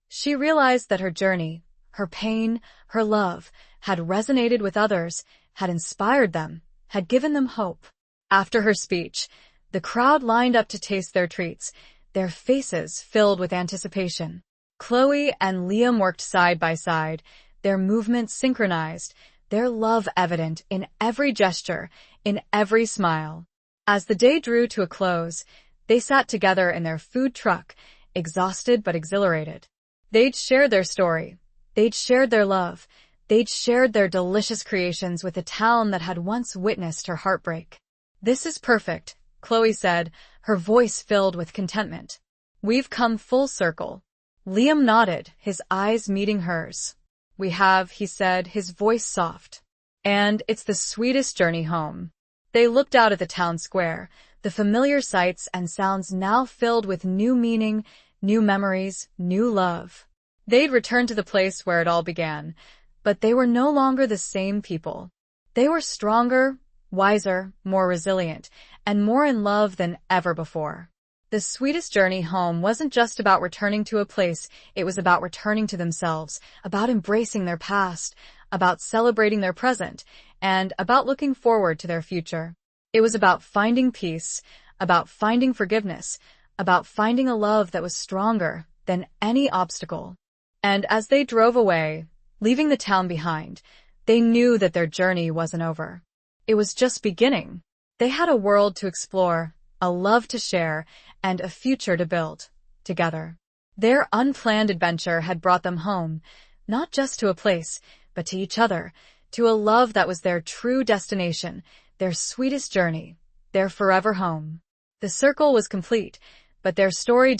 She realized that her journey, her pain, her love, had resonated with others, had inspired them, had given them hope. After her speech, the crowd lined up to taste their treats, their faces filled with anticipation. Chloe and Liam worked side by side, their movements synchronized, their love evident in every gesture, in every smile. As the day drew to a close, they sat together in their food truck, exhausted but exhilarated. They'd shared their story. They'd shared their love. They'd shared their delicious creations with a town that had once witnessed her heartbreak. "This is perfect," Chloe said, her voice filled with contentment. "We've come full circle." Liam nodded, his eyes meeting hers. "We have," he said, his voice soft. "And it's the sweetest journey home." They looked out at the town square, the familiar sights and sounds now filled with new meaning, new memories, new love. They'd returned to the place where it all began, but they were no longer the same people. They were stronger, wiser, more resilient, and more in love than ever before. The sweetest journey home wasn't just about returning to a place, it was about returning to themselves, about embracing their past, about celebrating their present, and about looking forward to their future. It was about finding peace, about finding forgiveness, about finding a love that was stronger than any obstacle. And as they drove away, leaving the town behind, they knew that their journey wasn't over. It was just beginning. They had a world to explore, a love to share, and a future to build together. Their unplanned adventure had brought them home, not just to a place, but to each other, to a love that was their true destination, their sweetest journey, their forever home. The circle was complete, but their story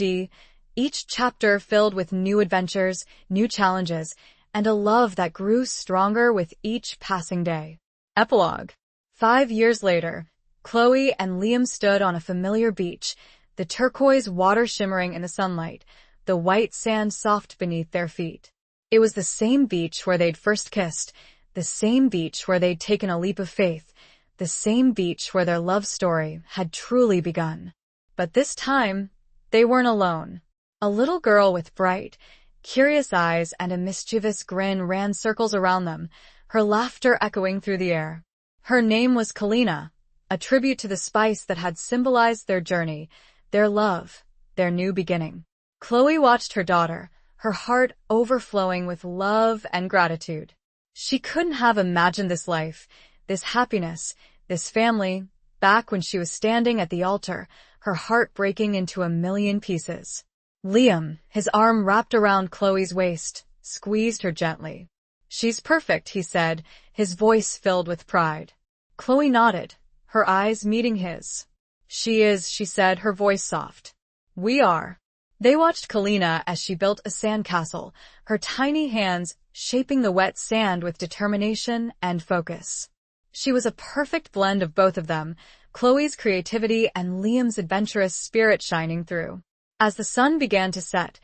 each chapter filled with new adventures, new challenges, and a love that grew stronger with each passing day. Epilogue. 5 years later, Chloe and Liam stood on a familiar beach, the turquoise water shimmering in the sunlight, the white sand soft beneath their feet. It was the same beach where they'd first kissed, the same beach where they'd taken a leap of faith, the same beach where their love story had truly begun. But this time, they weren't alone. A little girl with bright, curious eyes and a mischievous grin ran circles around them, her laughter echoing through the air. Her name was Kalina, a tribute to the spice that had symbolized their journey, their love, their new beginning. Chloe watched her daughter, her heart overflowing with love and gratitude. She couldn't have imagined this life, this happiness, this family, back when she was standing at the altar, her heart breaking into a million pieces. Liam, his arm wrapped around Chloe's waist, squeezed her gently. "She's perfect," he said, his voice filled with pride. Chloe nodded, her eyes meeting his. "She is," she said, her voice soft. "We are." They watched Kalina as she built a sandcastle, her tiny hands shaping the wet sand with determination and focus. She was a perfect blend of both of them, Chloe's creativity and Liam's adventurous spirit shining through. As the sun began to set,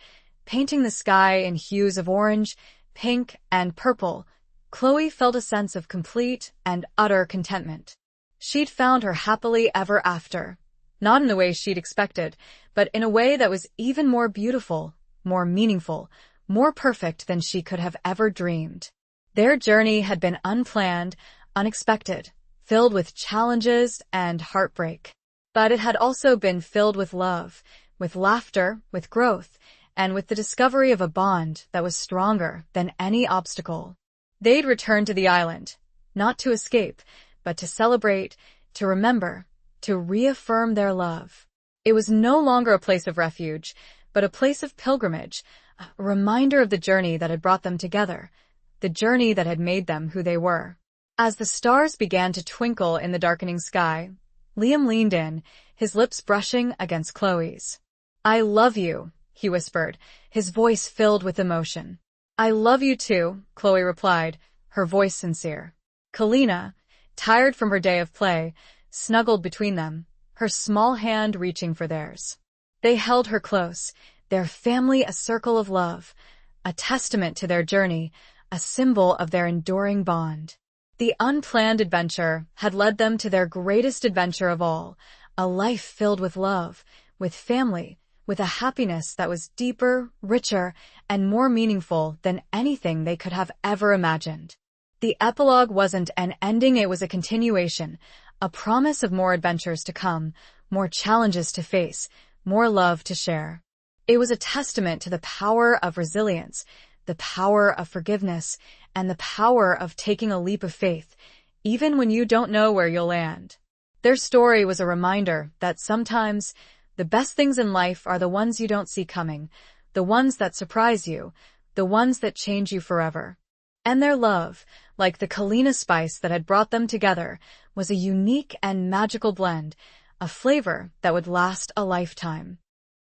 painting the sky in hues of orange, pink, and purple, Chloe felt a sense of complete and utter contentment. She'd found her happily ever after, not in the way she'd expected, but in a way that was even more beautiful, more meaningful, more perfect than she could have ever dreamed. Their journey had been unplanned, unexpected, filled with challenges and heartbreak. But it had also been filled with love, with laughter, with growth, and with the discovery of a bond that was stronger than any obstacle. They'd returned to the island, not to escape, but to celebrate, to remember, to reaffirm their love. It was no longer a place of refuge, but a place of pilgrimage, a reminder of the journey that had brought them together, the journey that had made them who they were. As the stars began to twinkle in the darkening sky, Liam leaned in, his lips brushing against Chloe's. "I love you," he whispered, his voice filled with emotion. "I love you too," Chloe replied, her voice sincere. Kalina, tired from her day of play, snuggled between them, her small hand reaching for theirs. They held her close, their family a circle of love, a testament to their journey, a symbol of their enduring bond. The unplanned adventure had led them to their greatest adventure of all, a life filled with love, with family, with a happiness that was deeper, richer, and more meaningful than anything they could have ever imagined. The epilogue wasn't an ending, it was a continuation, a promise of more adventures to come, more challenges to face, more love to share. It was a testament to the power of resilience, the power of forgiveness, and the power of taking a leap of faith, even when you don't know where you'll land. Their story was a reminder that sometimes the best things in life are the ones you don't see coming, the ones that surprise you, the ones that change you forever. And their love, like the Kalina spice that had brought them together, was a unique and magical blend, a flavor that would last a lifetime.